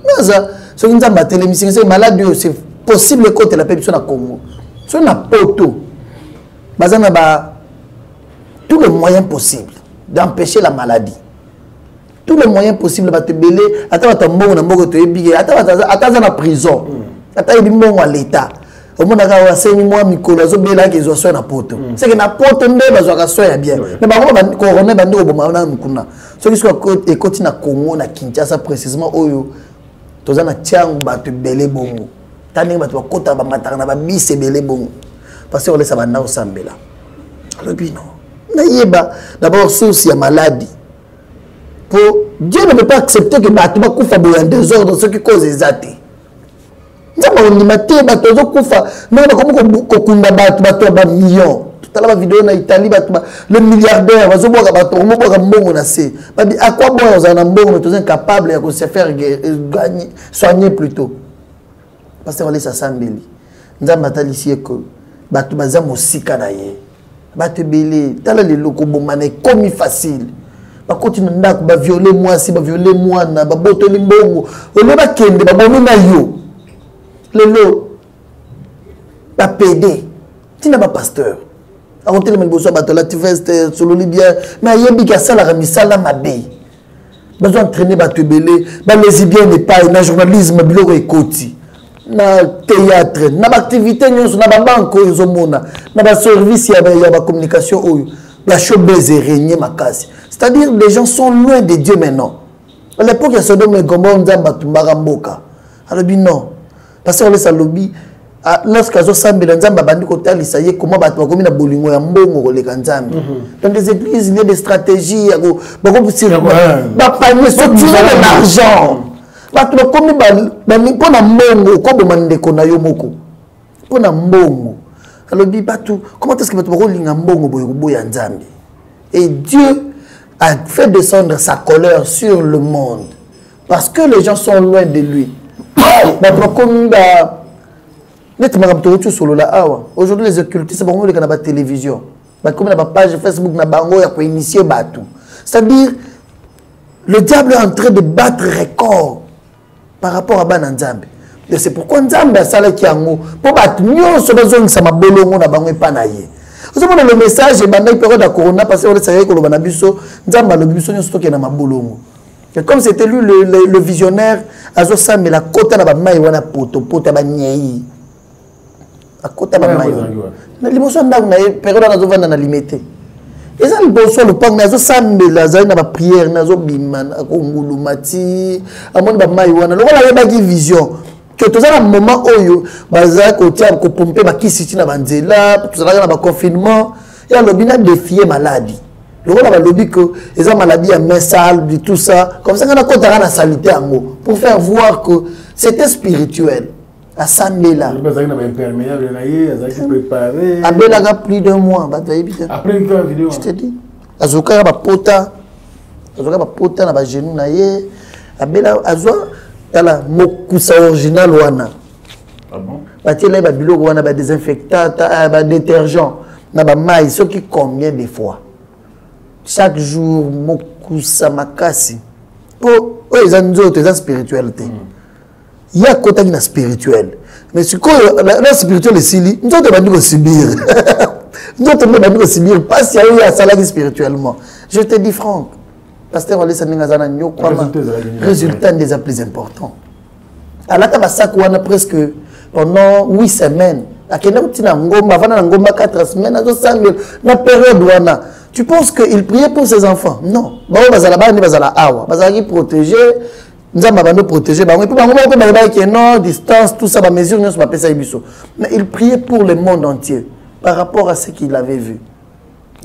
Speaker 1: Mais ça, ce qui nous a télévision, c'est malade, c'est possible côté la pétition à Congo. C'est un poto. Bazana ba tous les moyens possibles d'empêcher la maladie. Tous les moyens possibles de te belé, attends ta mort na mort te ebigé, attends na prison. Attends il mort à l'état. Au monde a 5 mois mikolo zo bela ki zo soin na poto. C'est que na poto nde bazo ka soin bien. Mais ba corona bandi ko boma na mukuna. Ce qui soit et continue na Congo na Kinshasa précisément oyo. Toza na tiangu ba te belé bongo. Tani ba to kota ba mataka na ba bise belé bongo. Parce que on laisse ba na osambela. Alors puis non. Na yeba d'abord source ya maladie. Dieu ne peut pas accepter que Batouba Koufa ait un désordre, ce qui cause les athées. Nous avons dit que Batouba Koufa, nous avons Kokunda Batouba millions. Tout à l'heure, la vidéo en Italie, le milliardaire, à quoi bon nous sommes incapables de se faire soigner plutôt. Parce que nous avons Sambeli. Nous avons dit ici que Batouba Zamosika Naye. Batubele, tala les locaux bomane comme facile. Ba continue ndako ba violer moi si ba violer moi na ba botoli mbongo. Ole ba kende ba bomi na yo. Lelo ba PD. Tina ba pasteur. A monter le boso ba tola tiveste solo libia mais yebi ka sala ramisala mabe. Besoin entraîner ba tubele, ba lesbien n'est pas na journalisme biloko ekoti. Na théâtre, na activité nyonso na ba banque oyo mona, na ba service ya ba communication oyo, la showbiz régner makasi. C'est-à-dire les gens sont loin de Dieu maintenant. À l'époque il y a Sodome et Gomorrhe on dit batumbara mboka. Alors dit non. Parce que on laisse lobby lorsqu'azo sambela nzamba bandi kotali ça y est comment batu bakomi na bolingo ya mbongo koleka nzambe. Dans des églises il y a des stratégies ya go bako ba panier sortir de l'argent. Batu bakomi ba pona mbongo ko bomande ko na yo moko. Pona mbongo. Alors dit batu comment est-ce que batu bako linga mbongo boya nzambe. Et Dieu a fait descendre sa colère sur le monde. Parce que les gens sont loin de lui. Aujourd'hui, les occultistes, c'est bon, la télévision. Comme la page Facebook, c'est-à-dire, le diable est en train de battre record par rapport à Bananzambe. Et c'est pourquoi Nzambe a salé qui a mot. Pour battre mieux, ce besoin que ça m'a bolongo na bango panaye. Vous avez le message, et maintenant, il peut y avoir corona parce que vous savez que le banabiso, Nzamba le biso, nous stockons dans ma bolongo. Et comme c'était lui le visionnaire, Azo Sam, la côte à la maille, on a poto, à niaï. À côte à la maille. Les bossons n'a période à Azo Van limité. Et ça, le bossons, le pang, Azo Sam, la zaine à ma prière, Nazo Biman, à Kongulu Mati, à mon maille, on a le vision. Que tout ça, à un moment où Bazak, au tiers, qu'on pompe, qui s'y na banzela, tout ça, dans le confinement, il y a le bina défier maladie. Le rôle de la lobby que les maladies à main sale, tout ça, comme ça, on a compté à la saleté en mot, pour faire voir que c'était spirituel. À Sambela. Abela a plus d'un mois.
Speaker 7: Après une vidéo.
Speaker 1: Je te dis. Azuka a pota. azoka ba pota na ba genou na ye abela azwa tala mokusa original wana.
Speaker 7: Ah bon?
Speaker 1: Batela ba biloko wana ba désinfectant ba détergent na ba mai soki combien de fois chaque jour mokusa makasi po eza nzoto eza spiritualité. Il y a côté qui est spirituel. Mais ce que la spirituelle est sili, nous devons pas subir. Nous devons pas subir parce qu'il y a ça spirituellement. Je te dis Franck, pasteur Wale Saningazana résultat des plus importants. Alors tu as presque pendant 8 semaines. Tu penses qu'il priait pour ses enfants? Non. Il protéger. Nous avons protégé. Non, distance, tout ça, mesure, mais il priait pour le monde entier par rapport à ce qu'il avait vu.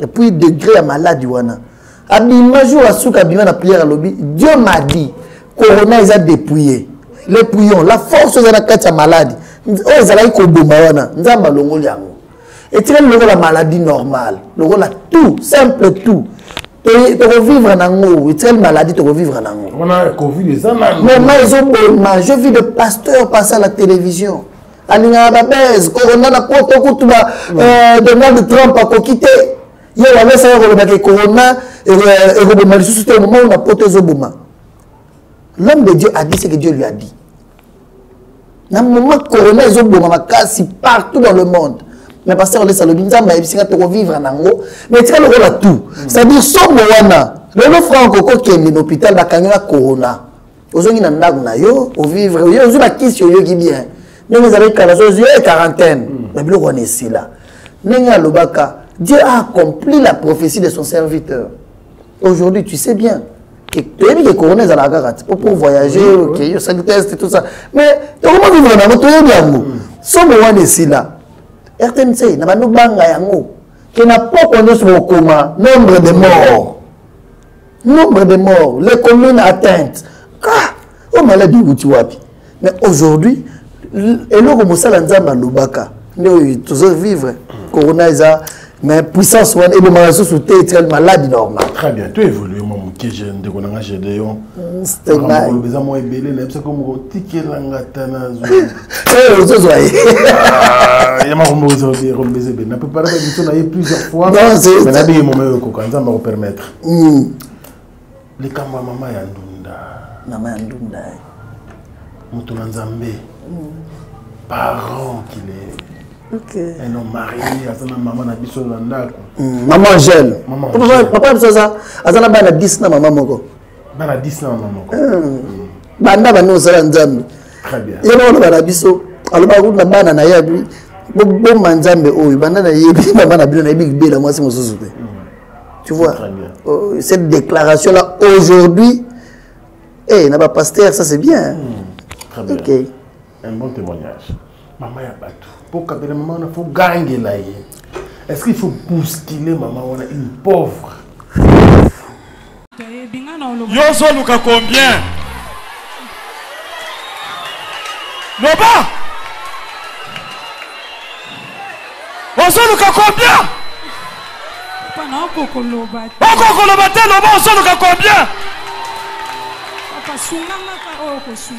Speaker 1: Et puis, degré à maladie. Dieu m'a dit, Corona, ils ont dépouillé. Les pouillons, la force de la maladie. Ils ont et tu as la maladie normale, la tout, simple tout. Tu revivre en ango, tu as une maladie, tu revivre en ango.
Speaker 7: On a Covid,
Speaker 1: je vis de pasteurs passer à la télévision. Alinga babez, Corona na poto kutuba Donald Trump a quitté. Il y a la ça le Corona et le sous le moment où on a poto zobuma. L'homme de Dieu a dit ce que Dieu lui a dit. Dans le moment Corona zobuma kasi partout dans le monde. Mais pasteur le salobinza mais il tu revivre en ango, mais tu as le rôle tout. C'est-à-dire son moana, le franco qui est dans l'hôpital ba kanyona Corona. Ozongi na ndagu na yo, au vivre yo, ozu ba kisi yo qui bien. Nous avons quarantaine. Mais bien on est ici là. Dieu a accompli la prophétie de son serviteur. Aujourd'hui, tu sais bien que tu es couronné à la garate pour voyager, ok, il test et tout ça. Mais tu comment vivre dans notre bien. Somme on est ici là. RTNC, n'a pas nous banga yango. Qui n'a pas connu son coma, nombre de morts. Nombre de morts, les communes atteintes. Ah, on m'a dit où tu vois. Mais aujourd'hui, et là, comme ça, nous toujours vivre. Corona, mais puissance, et le maladie sous terre, maladie normale.
Speaker 7: Très bien, tu évolues, mon qui jeune de Konanga Gédéon.
Speaker 1: C'est vrai.
Speaker 7: Nous avons ébélé, nous avons ticket langatana. Il y a ma remousé, remousé. N'a pas parlé de ça, plusieurs fois. Non, c'est. Mais n'a pas eu mon meilleur coca, ça va vous permettre. Les camarades, maman Yandunda.
Speaker 1: Maman Yandunda.
Speaker 7: Moutolanzambe. Parent qu'il est.
Speaker 1: Ok.
Speaker 7: Un homme marié, Azana maman n'a dit sur l'anda.
Speaker 1: Maman Angèle. Papa me ça. Azana bana 10 na maman moko.
Speaker 7: Bana 10 na maman moko.
Speaker 1: Banda bana osala nzambe.
Speaker 7: Très bien.
Speaker 1: Yena ona bana biso. Aloba ku na bana na yabi. Bo manzambe oyo banda na yebi maman na bino na yebi bela moi c'est mon sousouté. Tu vois. Cette déclaration là aujourd'hui n'a pas pasteur ça c'est bien.
Speaker 7: Très bien.
Speaker 1: OK.
Speaker 7: Un bon témoignage. Maman ya batou. Pour que maman il faut gagner là. Est-ce qu'il faut bousculer maman on a une pauvre?
Speaker 10: Yozo luka combien? Loba. Yozo luka combien? Oko koloba te loba yozo luka combien?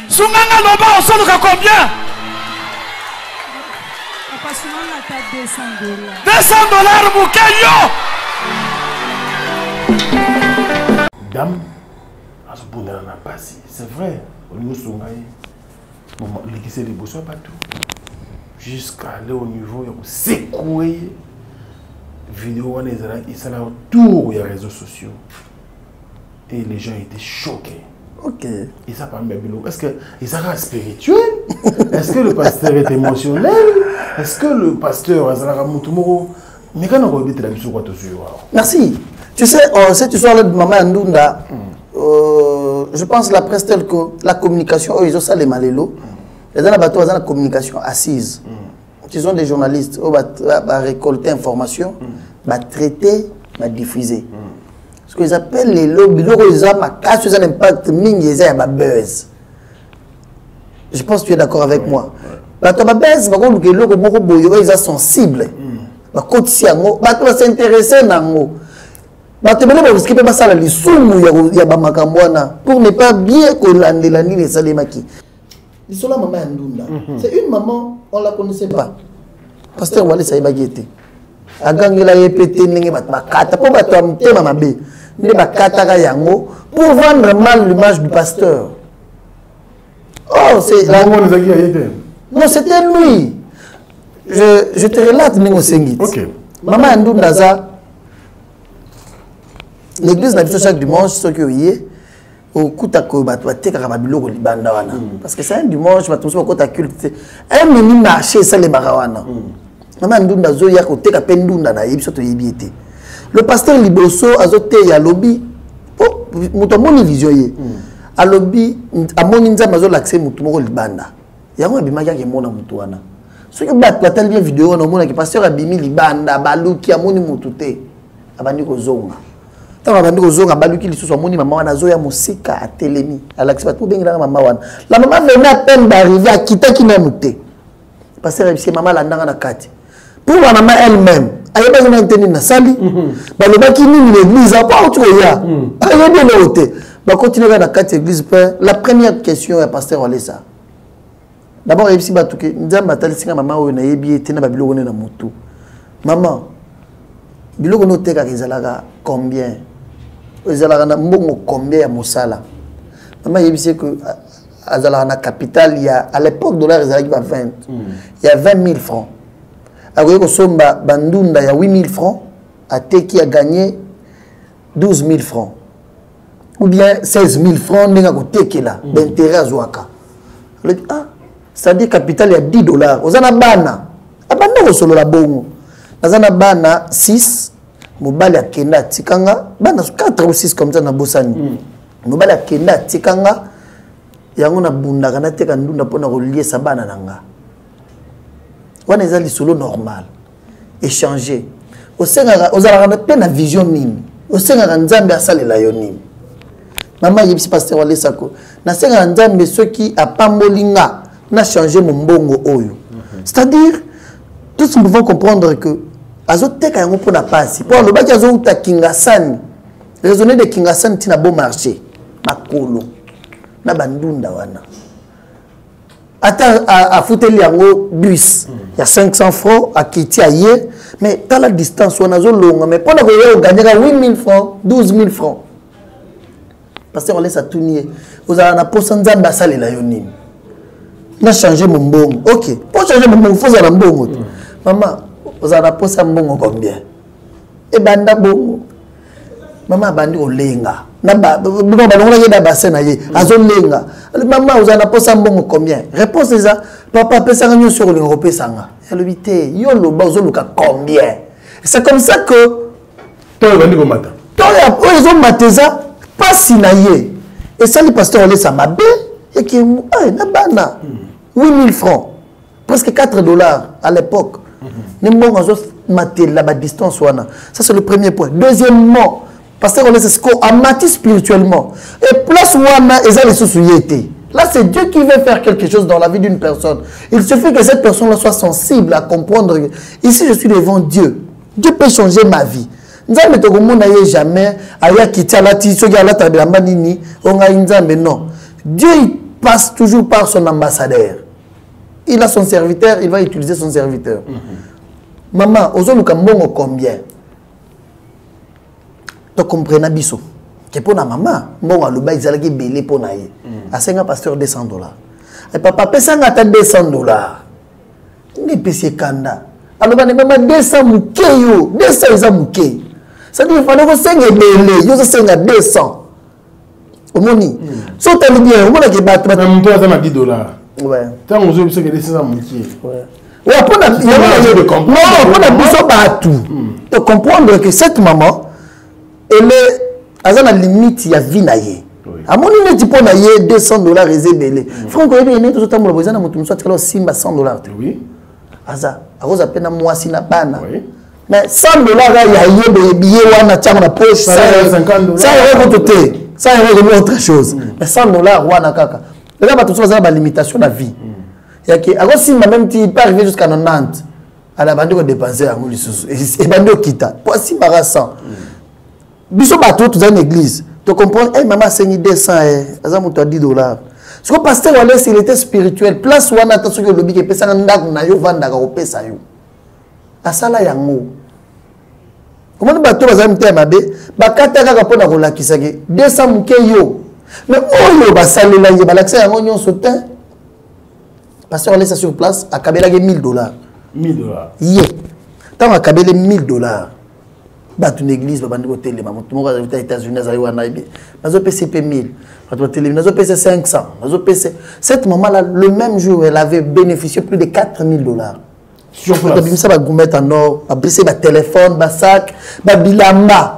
Speaker 10: Sunganga loba yozo luka combien? $200 Mukenyo.
Speaker 7: Dame, c'est vrai. Jusqu'à aller au niveau, il y a secoué. Vidéo, il s'est là autour des réseaux sociaux. Et les gens étaient choqués.
Speaker 1: Ok.
Speaker 7: Et ça parle bien. Est-ce que ça reste spirituel? Est-ce que le pasteur est émotionnel? Est-ce que le pasteur a Moutoumoro? Mais quand on remet la mission, quoi,
Speaker 1: merci. Tu sais, cette histoire de Maman Ndunda, je pense la presse telle que la communication, ils ont ça les malélos. Les gens ont la communication assise. Ils ont des journalistes, ils vont récolter information, traiter, diffuser. Ce qu'ils appellent les lobbies, ils ont un impact mingi, ils ont un buzz. Je pense que tu es d'accord avec moi. Ils sont sensibles. Ils vont s'intéresser à eux. Batebele ba risquer pas ça la lisumu ya ba makambo wana pour ne pas bien kolandela ni les salemaki. Lisola maman Ndunda. C'est une maman, on la connaissait pas. Pasteur Wale Saïbagi était. Agangela yepete ndenge bakata po bato amtema mabe. Ne bakata ka yango pour vendre mal l'image du pasteur. Oh, c'est la non, c'était lui. Je te relate Ningo Sengit. OK. Maman Ndunda za l'église n'a vu chaque dimanche ce que oui au kutako batwate karababilo ko libanda wana parce que c'est un dimanche batuso ko ta culte un mini marché ça les barawana maman Ndunda zo ya ko teka pendunda na yebiso to yebiete le pasteur liboso azote ya lobby oh muto moni vision ye a lobby amoni nzamba zo l'accès muto moko libanda yango bimaka ke mona muto wana ce que batwate bien vidéo na mona ke pasteur abimi libanda baluki amoni muto te abandi ko zonga. La maman venait à peine d'arriver à quitter qui n'a muté. Parce que maman l'a dans la carte. Pour ma maman elle-même, elle n'a pas besoin d'entendre na sali. Bah le baki ni l'église a pas autre ya. Elle est bien noté. Bah continuer dans la carte église père. La première question est pasteur Walesa. D'abord ici ba tout que nzamba tali singa maman o na yebi ete na babilo wona na mutu. Maman biloko no teka kezalaka combien? Combien à Moussala. Maman, il sait que à la capitale, il y a à l'époque dollar il y a 20. Il y a 20 000 francs. À Somba Bandunda, il y a 8 000 francs. À Teki a gagné 12 000 francs. Ou bien 16 000 francs d'intérêt à Zouaka. C'est-à-dire capitale, il y a 10 dollars. Aux Anabana. Abana solo la bongo. Aux Anabana 6. Mobali akenda tikanga bana 4 ou 6 comme ça na bosani mobali akenda tikanga yango na bunda kana teka ndunda pona ko lier sa bana nanga wana ezali solo normal échanger osenga ozala na pe na vision nini osenga nzambe asalela yo nini mama yebisi pasteur Wale Sako na senga nzambe soki apambolinga na changer mon mbongo oyo c'est-à-dire tous nous pouvons comprendre que azoteka yango pour la passe pour le baki azouta kingasani raisonner de kingasani tina bon marché makolo na bandunda wana ata a futeli yango bus il y a 500 francs à kiti aye mais dans la distance on a zo longa mais pour que gagner 8 000 francs 12 000 francs parce qu'on laisse à tourner vous avez na posa nzamba salela yo nini na changer mon mbongo OK pour changer mon mbongo faut za mbongo maman vous avez posé un bon combien? Et banda bon. Maman bandi olenga. Naba, maman, vous avez posé un bon combien? Réponse est ça. Papa, pesa ngano sur l'Europe sanga. Elle lui dit, yo lo bazo luka combien? C'est comme ça que.
Speaker 7: Toi, bandi komata.
Speaker 1: Toi, ils ont mateza pas sinaye. Et ça, le pasteur allait ça m'a et qui nabana 8 000 francs, presque 4 dollars à l'époque. La distance ça c'est le premier point. Deuxièmement parce qu'on laisse amati spirituellement et place wana et ça les sociétés là c'est Dieu qui veut faire quelque chose dans la vie d'une personne. Il suffit que cette personne là soit sensible à comprendre ici je suis devant Dieu. Dieu peut changer ma vie. Nzambe to komona ye jamais aya kitala ti soki ala tabelamba nini onga nzambe non. Dieu il passe toujours par son ambassadeur. Il a son serviteur, il va utiliser son serviteur. Maman, ozoluka mbongo combien? Tu comprends biso. Que pour la maman, mbongo aloba izalaki belé pour na ye. A 5 pasteur $200. Et papa pesa ngata $200. Ni pesi kanda. Aloba ne maman 200 mukeyo, 200 eza muke. Ça dit il fallait que 5 belé, yo 5 200. Omoni. So tali bien, omona ke bat
Speaker 7: même toi ça m'a $10.
Speaker 1: Ouais.
Speaker 7: Tant aux autres, c'est que les 600 moutiers.
Speaker 1: Ouais. Ouais, pour la de comprendre que cette maman, elle est à la limite, il y a vie naïe. À mon niveau, tu peux naïe $200 réservé. Franck, il y a tout le temps, il y a $100.
Speaker 7: Oui.
Speaker 1: Aza, à cause de peine moi si n'a pas. Mais $100, il y a des billets, on a dans la poche, ça y autre chose. Mais $100, on a caca. Là, tout ça, c'est la limitation de la vie. Alors, si même tu peux arriver jusqu'à 90, à la bande de dépenser à Moulissus, et bande de quitta, voici par 100. biso bato tu dans une église tu comprends eh maman c'est 200 aza muto $10 ce que pasteur Wallace il était spirituel place wana ta soki lobi ke pesa ndako na yo vanda ka opesa yo asala yango comment bato baza mte mabe bakata kaka pona ko lakisa ke 200 muke yo mais oyo basalela ye balakisa yango nyonso te pasteur Wallace sur place akabela ke $1000
Speaker 7: $1000
Speaker 1: ye tant akabela $1000 battu une église babandi hôtel mamoto moko aux États-Unis azali wana ibi nazo PCP 1000 battu télé nazo PC 500 nazo PC cette maman là le même jour elle avait bénéficié plus de $4000 sur place ça va goumet en or ba PC ba téléphone ba sac ba bilamba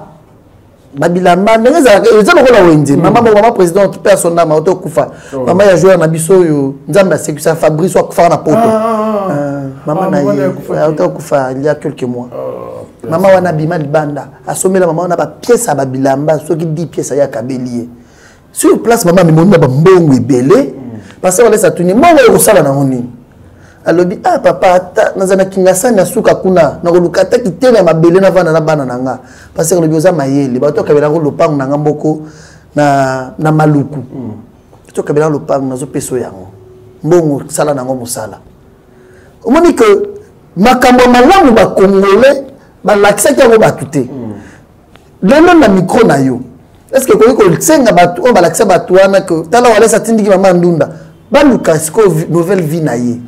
Speaker 1: neza lokola wenze maman président personne na auto kufa maman ya joueur na biso yo nzamba sécurité Fabrice wa kufa na poto maman na auto kufa il y a quelques mois maman wana bima libanda asomela maman wana ba pièce ba bilamba soki 10 pièces ya kabelier sur place maman mimoni ba mbongo ebele parce que Wallace atuni mbongo ekosala na ngoni alobi ah papa ata nazana kingasani na suka kuna na kolukata kitena mabele na vana na bana nanga parce que alobi oza mayele bato kabela ko lopango nanga mboko na maluku to kabela lopango nazo peso yango mbongo sala nango musala omoni que makambo malamu ba congolais ba lakisa ki yango bato te lelo na micro na yo est ce que koyi ko tsenga bato on ba lakisa bato wana que tala Wallace atindiki mama ndunda ba lukas ko nouvelle vie na ye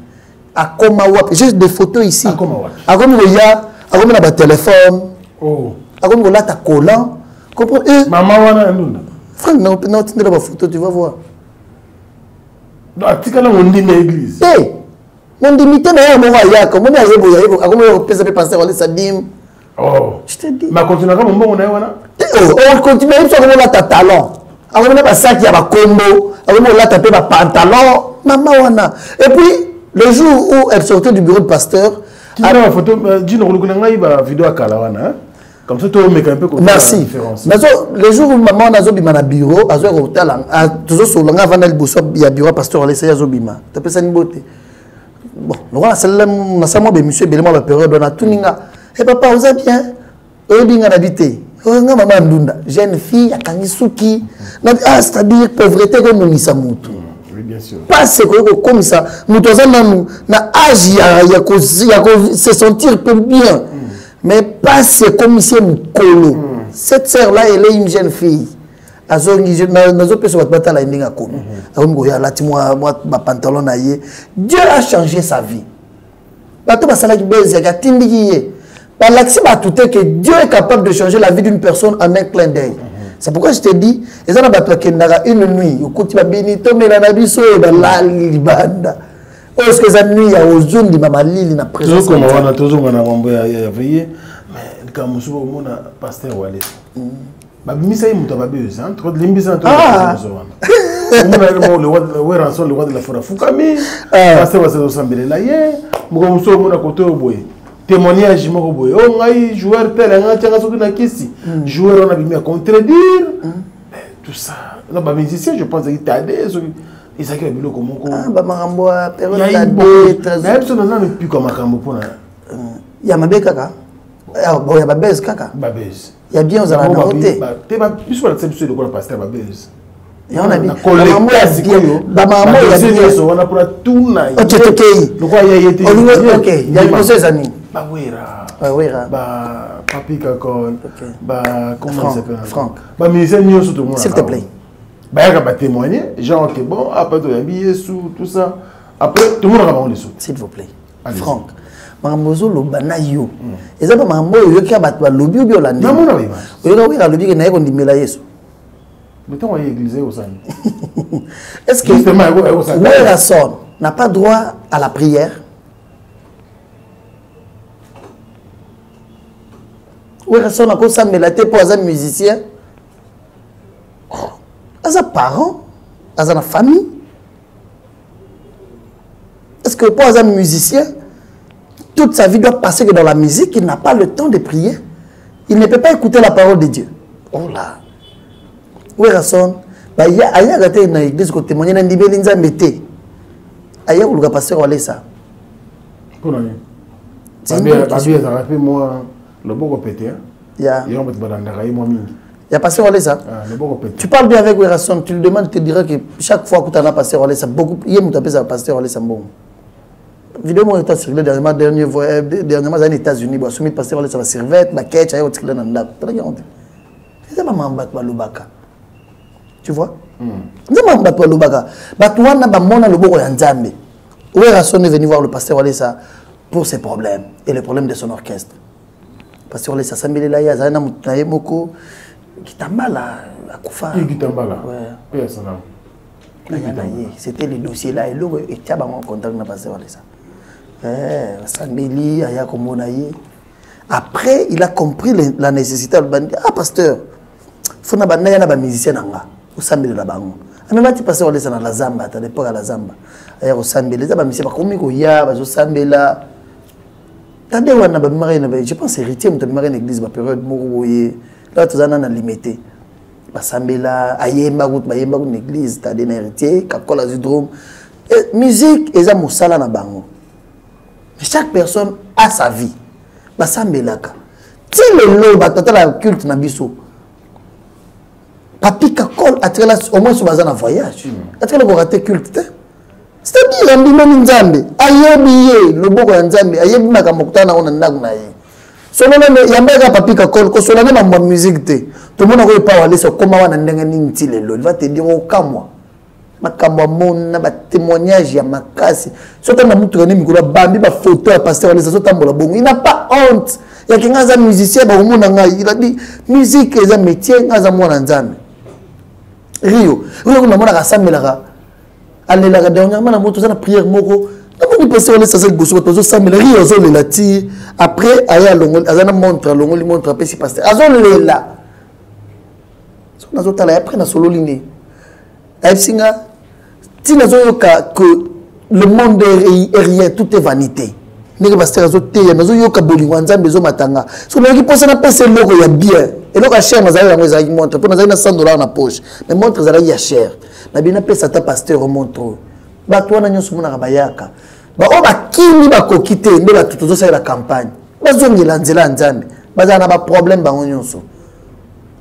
Speaker 1: akoma wapi juste des photos ici akomi koya akomi na ba téléphone akomi kolata collant comprends
Speaker 7: maman wana ndunda
Speaker 1: frère non tindela ba photo tu vas voir
Speaker 7: atikala ngondi na église
Speaker 1: mon dimité na moko ayaka moni azoboya akomi kopesa pe pasteur Wallace adim je te dis
Speaker 7: ma continue comme mbongo na wana
Speaker 1: on continue ça comme la talon akomi na ba sac ya ba combo akomi kolata pe ba pantalon maman wana et puis le jour où elle sortait du bureau de pasteur,
Speaker 7: tu as la photo, dis-nous, la vidéo à Kalawana, comme ça, tu as un peu comme
Speaker 1: merci. Le jour où maman a zobima na bureau, a zo hotel, a toujours sur l'anga avant d'aller bosser, il y a bureau pasteur Wallace a zobima. Tu peux ça une beauté. Bon, nous on a celle-là, on a ça moi, monsieur Belema la période, on a tout ninga. Eh papa, vous êtes bien? On binga habité. On a maman ndunda, jeune fille, a kanisuki. Ah, c'est-à-dire pauvreté comme on y s'amoutou.
Speaker 7: Bien sûr.
Speaker 1: Pas c'est comme ça. Nous avons na âge se sentir bien. Mais pas c'est comme si colo. Cette sœur là elle est une jeune fille. Azongi nazo peso batata la ndinga komi. Akomi ya lati moi pantalon na ye. Dieu a changé sa vie. Bato basala ki bezi ya tindiki ye. Par l'accès à tout que Dieu est capable de changer la vie d'une personne en un clin d'œil. C'est pourquoi je te dis, et ça n'a pas une nuit, au côté de Benito, mais la biso et la libanda. Est-ce que ça nuit à Ozun, di mama Lili, na présence.
Speaker 7: Comme on a toujours un amambé à veiller, mais quand on a un pasteur Wallace. Babimisa yi muto babeuse, hein, trop de limbisa trop le roi de la forêt Fukami, pasteur Wallace Sambele là hier, mon so mon côté au boy. Témoignage moko boy o ngai joueur tel nga tanga soki na kisi joueur on a bien contredire tout ça non ba musicien je pense qu'il t'a des ils ça que biloko moko
Speaker 1: ba makambo période
Speaker 7: très même si on a plus comme makambo pona
Speaker 1: ya mabe kaka bon ya babez kaka
Speaker 7: babez
Speaker 1: ya bien aux arana roté
Speaker 7: te ba biso la tsemso de quoi pasteur babez
Speaker 1: ya on a bien ba makambo ya bien
Speaker 7: so on a pour tout na
Speaker 1: oketokei
Speaker 7: le quoi ya yete
Speaker 1: OK ya biso ezani
Speaker 7: Bawera, Papi Kakon, comment il s'appelle
Speaker 1: Franck.
Speaker 7: Ministère Nyoso tout le monde.
Speaker 1: S'il te plaît.
Speaker 7: Il va témoigner, genre ok bon, après tu as habillé sous tout ça. Après tout le monde va les sous.
Speaker 1: S'il vous plaît. Franck. Mambozo lo banayo. Eza ba mambo yo ki abatwa lobi obi olandi.
Speaker 7: Na mona ba.
Speaker 1: Oyo wira lobi ke na yeko ndimela Yesu.
Speaker 7: Mais on va église au sang.
Speaker 1: Est-ce que Wera Son n'a pas droit à la prière? Oui, on a ça mais la tête pour un musicien. As un parent, as une famille. Est-ce que pour un musicien, toute sa vie doit passer que dans la musique, il n'a pas le temps de prier. Il ne peut pas écouter la parole de Dieu. Oh là. Oui, Rasson. Il y a une église qui témoigne dans l'Ibé Linzambete. Il y a un pasteur qui a ça.
Speaker 7: C'est une bonne question. Moi, le bon pété, il y a un peu de
Speaker 1: Il y a passé relais ça. Tu parles bien avec Werrason, tu le demandes, il te dira que chaque fois que tu as passé relais ça, beaucoup. Hier, tu as passé passer relais ça bon. Vidéo moi état circulé dernièrement aux États-Unis, bah soumis passer relais ça va serviette, ba ketch ayo tikla na ndako. Tu regardes. C'est pas mamba ba lobaka. Tu vois? C'est mamba ba lobaka. Ba tuana ba mona loboko ya Nzambe. Werrason est venu voir le pasteur relais ça pour ses problèmes et les problèmes de son orchestre. Pasteur relais ça sambele la ya zana mutaye moko. Kitambala à Koufa.
Speaker 7: Kitambala.
Speaker 1: Ouais. C'était le dossier là et là et tu as un contact n'a pas ça. Sambeli aya komonaye. Après il a compris la nécessité de bandi. Ah pasteur. Faut na banda na ba musicien nanga. Au sambeli la bango. Même tu passer ça dans la zamba, à l'époque à la zamba. Aya au sambeli za ba musicien ba komi ko ya ba zo sambela. Tande wana ba marine je pense héritier muto marine église ba période moko boye. Là, tu as limité. Basambela, ayemba gout, bayemba gout l'église, tu as des héritiers, kakola zudrum. Musique, et ça moussala na bango. Mais chaque personne a sa vie. Basambela ka. Si le lot, batata la culte na biso. Papi kakol, atela au moins sur bazan en voyage. Atela ko raté culte. C'est-à-dire, on dit même Nzambe. Ayebi, le boko ya Nzambe, ayebi makamokutana on na na ye. Solana yambega papi kakol ko solana na musique te tout le monde ko pa wale so koma wana ndenga ninti lelo il va te dire okamwa makamwa mona ba témoignage ya makasi soto na mutu ne mikolo bambi ba photo ya pasteur wale so tambola bongo il n'a pas honte ya kingaza musicien ba mona ngai il a dit musique est un métier ngaza mwana Nzambe Rio ko na mona ka samela alela ka dernièrement na mutu za prière moko. On peut passer ça c'est gosso parce que ça me rit aux les lati après aya longo azana montre longo li montre après si pasteur azon là son azota là après na solo liné singa tina zo que le monde est rien tout est vanité n'est pasteur azote ya nazo yoka bolingo Nzambe zo matanga so na ki posa na pesa loko ya bien et loko cher na zala ngeza ki montre pour na zala $100 na poche mais montre zala ya cher na bina pesa ta pasteur montre bato wana nyonso mona bayaka ba o ba kimi ba kokite nde ba tutozo sa la campagne bazongela nzela Nzambe bazana ba problème bango nyonso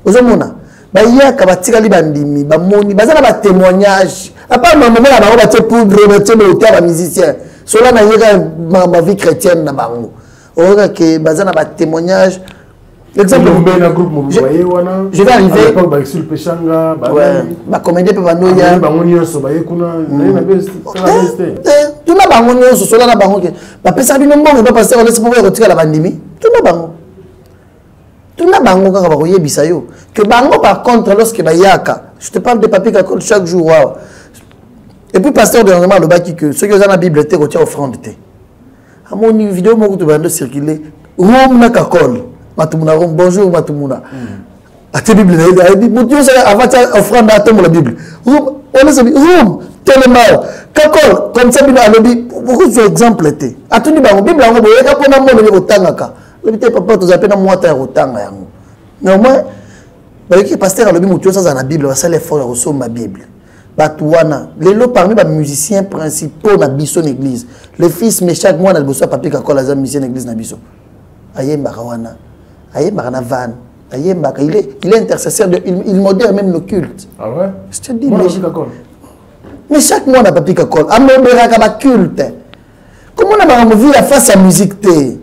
Speaker 1: ozomona ba yaka batika li bandimi ba moni bazana ba témoignage apa maman la ba o ba te poudre ba te le ba musicien cela na yeka ma vie chrétienne na bango oka ke bazana ba témoignage. Exemple, je vais arriver. Ma comédie peut vendre. Tu n'as pas mon sur la banque. Ma personne ne m'a pas passé. On laisse pour retirer la pandémie. Tu n'as pas. Tu n'as pas encore envoyé Bissayo. Que bango par contre lorsque Bayaka, je te parle de papier qui chaque jour. Et puis pasteur de le baki que ceux qui ont la Bible te retient offrande. À mon vidéo, moi tu vas circuler. Rome na kakol. Matumuna, bonjour Matumuna. A ta Bible, Dieu c'est avant offrande à la Bible. On a dit, tellement, kakol, comme ça, Bible, beaucoup d'exemples étaient. A tout dit, la Bible, on a dit, on a dit, otangaka. Le petit papa, tu as appelé moi, tu as otanga. Mais au moins, le pasteur a dit, ça dans la Bible, ça l'effort, il reçoit ma Bible. Batouana, les lots parmi les musiciens principaux dans Bisson église. Le fils, mais chaque mois, on a besoin de papier kakol, les musiciens église dans Bisson. Ayemba Rawana. Ayemba Van, Ayemba, il est intercesseur, il modère même le culte.
Speaker 7: Ah ouais?
Speaker 1: Je te dis, mais chaque mois on a papier kakol, amobera kaba culte. Comment on a vu la face à musique té?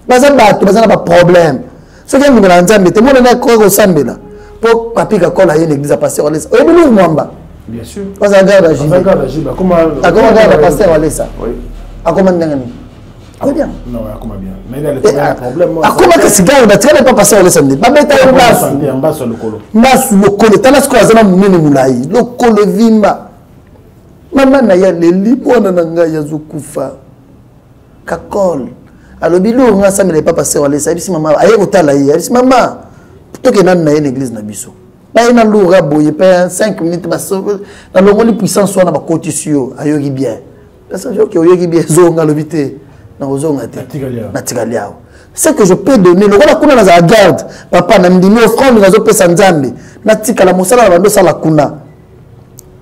Speaker 1: Baza pas problème. Ce qui est nous dans Nzambe, tout le monde a quoi au Sambela. Pour papier kakol à l'église à passer au laisse. Et nous Mwamba.
Speaker 7: Bien sûr.
Speaker 1: Pas à garde à Jiba.
Speaker 7: Comment
Speaker 1: garde à passer au laisse. Oui. À comment ndangani? Ah bien.
Speaker 7: Non, comment bien. Mais il y a un problème.
Speaker 1: Comment que c'est garde, tu vas pas passer au laisse. Pas mettre en bas sur le colo. Mas le colo, tu as ce qu'on a mené moulai. Le colo vimba. Maman na ya leli mwana na ngai ya zukufa. Kakol. Alors bilo nga ça me pas passer au laisse. Ibisi maman aye kotala ye. Ibisi maman. Plutôt que nan na l'église na biso. Ba ina loura boye pa 5 minutes ba so na longoli puissance wana ba côté sur ayoki bien. Parce que OK oyoki bien zonga lobité. Ce que je peux donner, le roi kuna na za garde, papa na ndimi offrande na zo pesa Nzambe, na tika la mosala na bando sala kuna.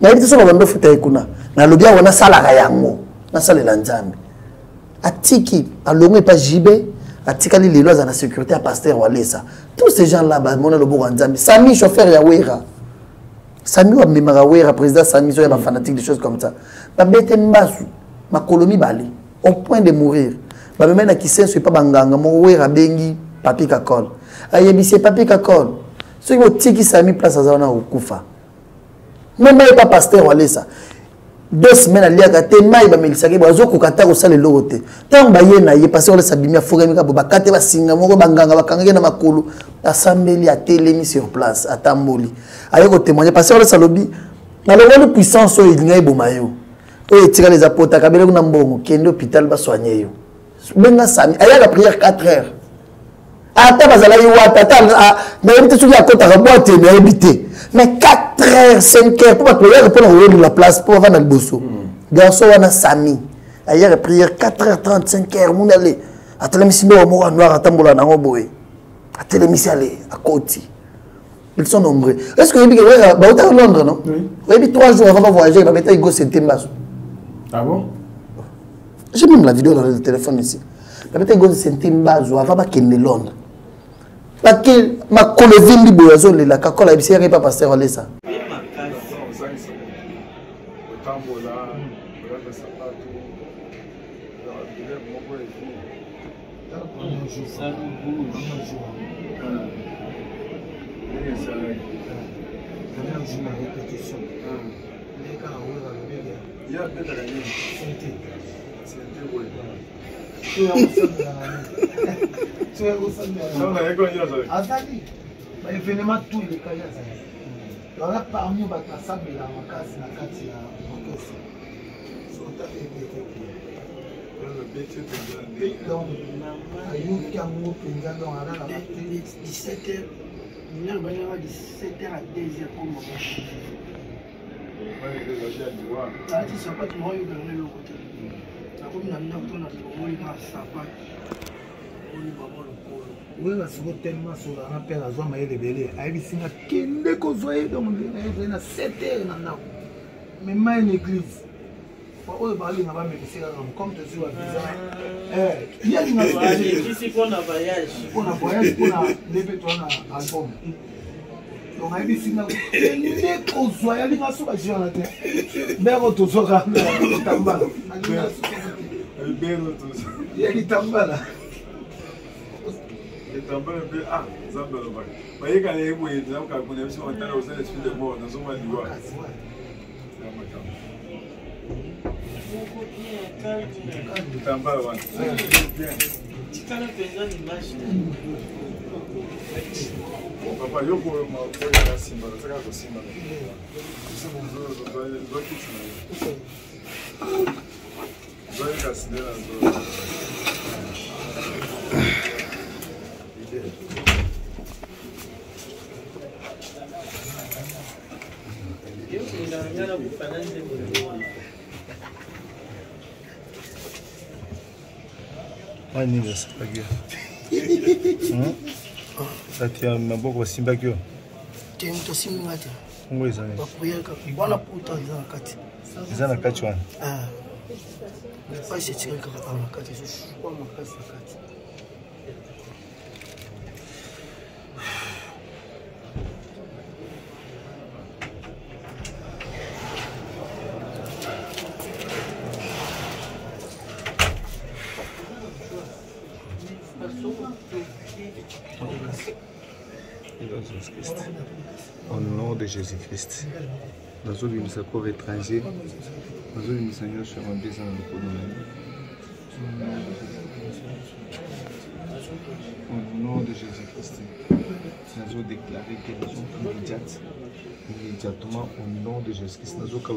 Speaker 1: Na yiti so bando futa kuna. Na lobia wana sala ga yango, na sala la Nzambe. Atiki alongo pa jibe, atikali lelo aza na sécurité à pasteur Walesa. Tous ces gens là ba mona lobo nzambe. Sami chauffeur ya Wera. Sami wa memara Wera président Sami so ya ba fanatique des choses comme ça. Ba bete mbasu ma colonie balé au point de mourir. Ba même na kisenso pas banganga mo Wera bengi papi kakol. Ayebisi papi kakol. Ceux qui tiki Sami place azana okufa. Même pas pasteur Walesa. 2 semaines à l'IA gâté, maï ba melisaki bazo ko kata ko sale logote. Tant ba ye na ye passer on sa bimia foga mika ba kate ba singa moko banganga bakanga na makolo assemblée à télémi sur place à Tamboli. Ayo ko témoigner passer on sa lobby na le puissance o ilinga ibomayo. O etira les apôtres kabele na mbongo kende hôpital ba soigner yo. Benga Sami aya la prière 4 heures. Ata bazala yo ata na yebite suki akota ka boite na yebite. Mais 4 heures, 5 heures, pour pouvoir répondre la place, pour avoir le bosso. Garçon, on a Sami. Ailleurs, prière 4h30, 5h, on allait. À télémission, on va noir à Tambola, à Ngoboé. À télémission, à Côte. Ils sont nombreux. Est-ce que vous avez à Londres, non? Oui. Vous avez 3 jours avant de voyager, il va mettre un gosse et
Speaker 7: Ah bon?
Speaker 1: J'ai même la vidéo dans le téléphone ici. Il va mettre un gosse et avant de Londres. Parce que ma colovine de Boyazo, la cacola, il n'y a pas pasteur à l'essa.
Speaker 11: Azali, événement tout il est calé Azali. Là parmi eux batasabe la makasi na kati ya orchestre. Sota donc ayuki amour penza dans ala la 17h. Il y a 17h à 2h comme moi. Ah tu sais pas tu vois il dans le côté. La comme na mina kutona kwa moi ka sapat. Oui, parce que tellement sur la rappel à Zoma et les bélés. Aïe, c'est un kende kozoé donc il y a 7 heures maintenant. Mais ma une église. Pourquoi il parle n'a pas mais c'est comme tu suis à visa. Il y a une voyage. Ici pour un voyage. Pour un voyage pour un lever toi un album. Donc aïe, c'est un kende kozoé. Il y a une soupe à gérer la terre. Mais on te sera tamba. Il y a une tamba là. Ah, ça me va. Mais quand il est bon, il y a un cas qu'on a vu sur Internet, on a des films de mort dans son maniement. Papa, yo pour ma foi la simba, ça va simba. C'est mon doigt qui se met. Doit casser là.
Speaker 12: Ah, ni ça pas gueule. Ça tient ma boque au simba gueule.
Speaker 11: Tiens, tu sais moi tu.
Speaker 12: Oui, ça est.
Speaker 11: Pas prière que voilà pourtant ils ont la carte.
Speaker 12: Ils ont la carte.
Speaker 11: Ah. Je pas chercher que la carte, je suis pas ma carte la carte.
Speaker 12: Au nom de Jésus-Christ, nous avons un corps étranger, nous avons un Seigneur sur un baiser dans le colonel. Au nom de Jésus-Christ, nous avons déclaré que nous sommes immédiatement au nom de Jésus-Christ. Nous avons un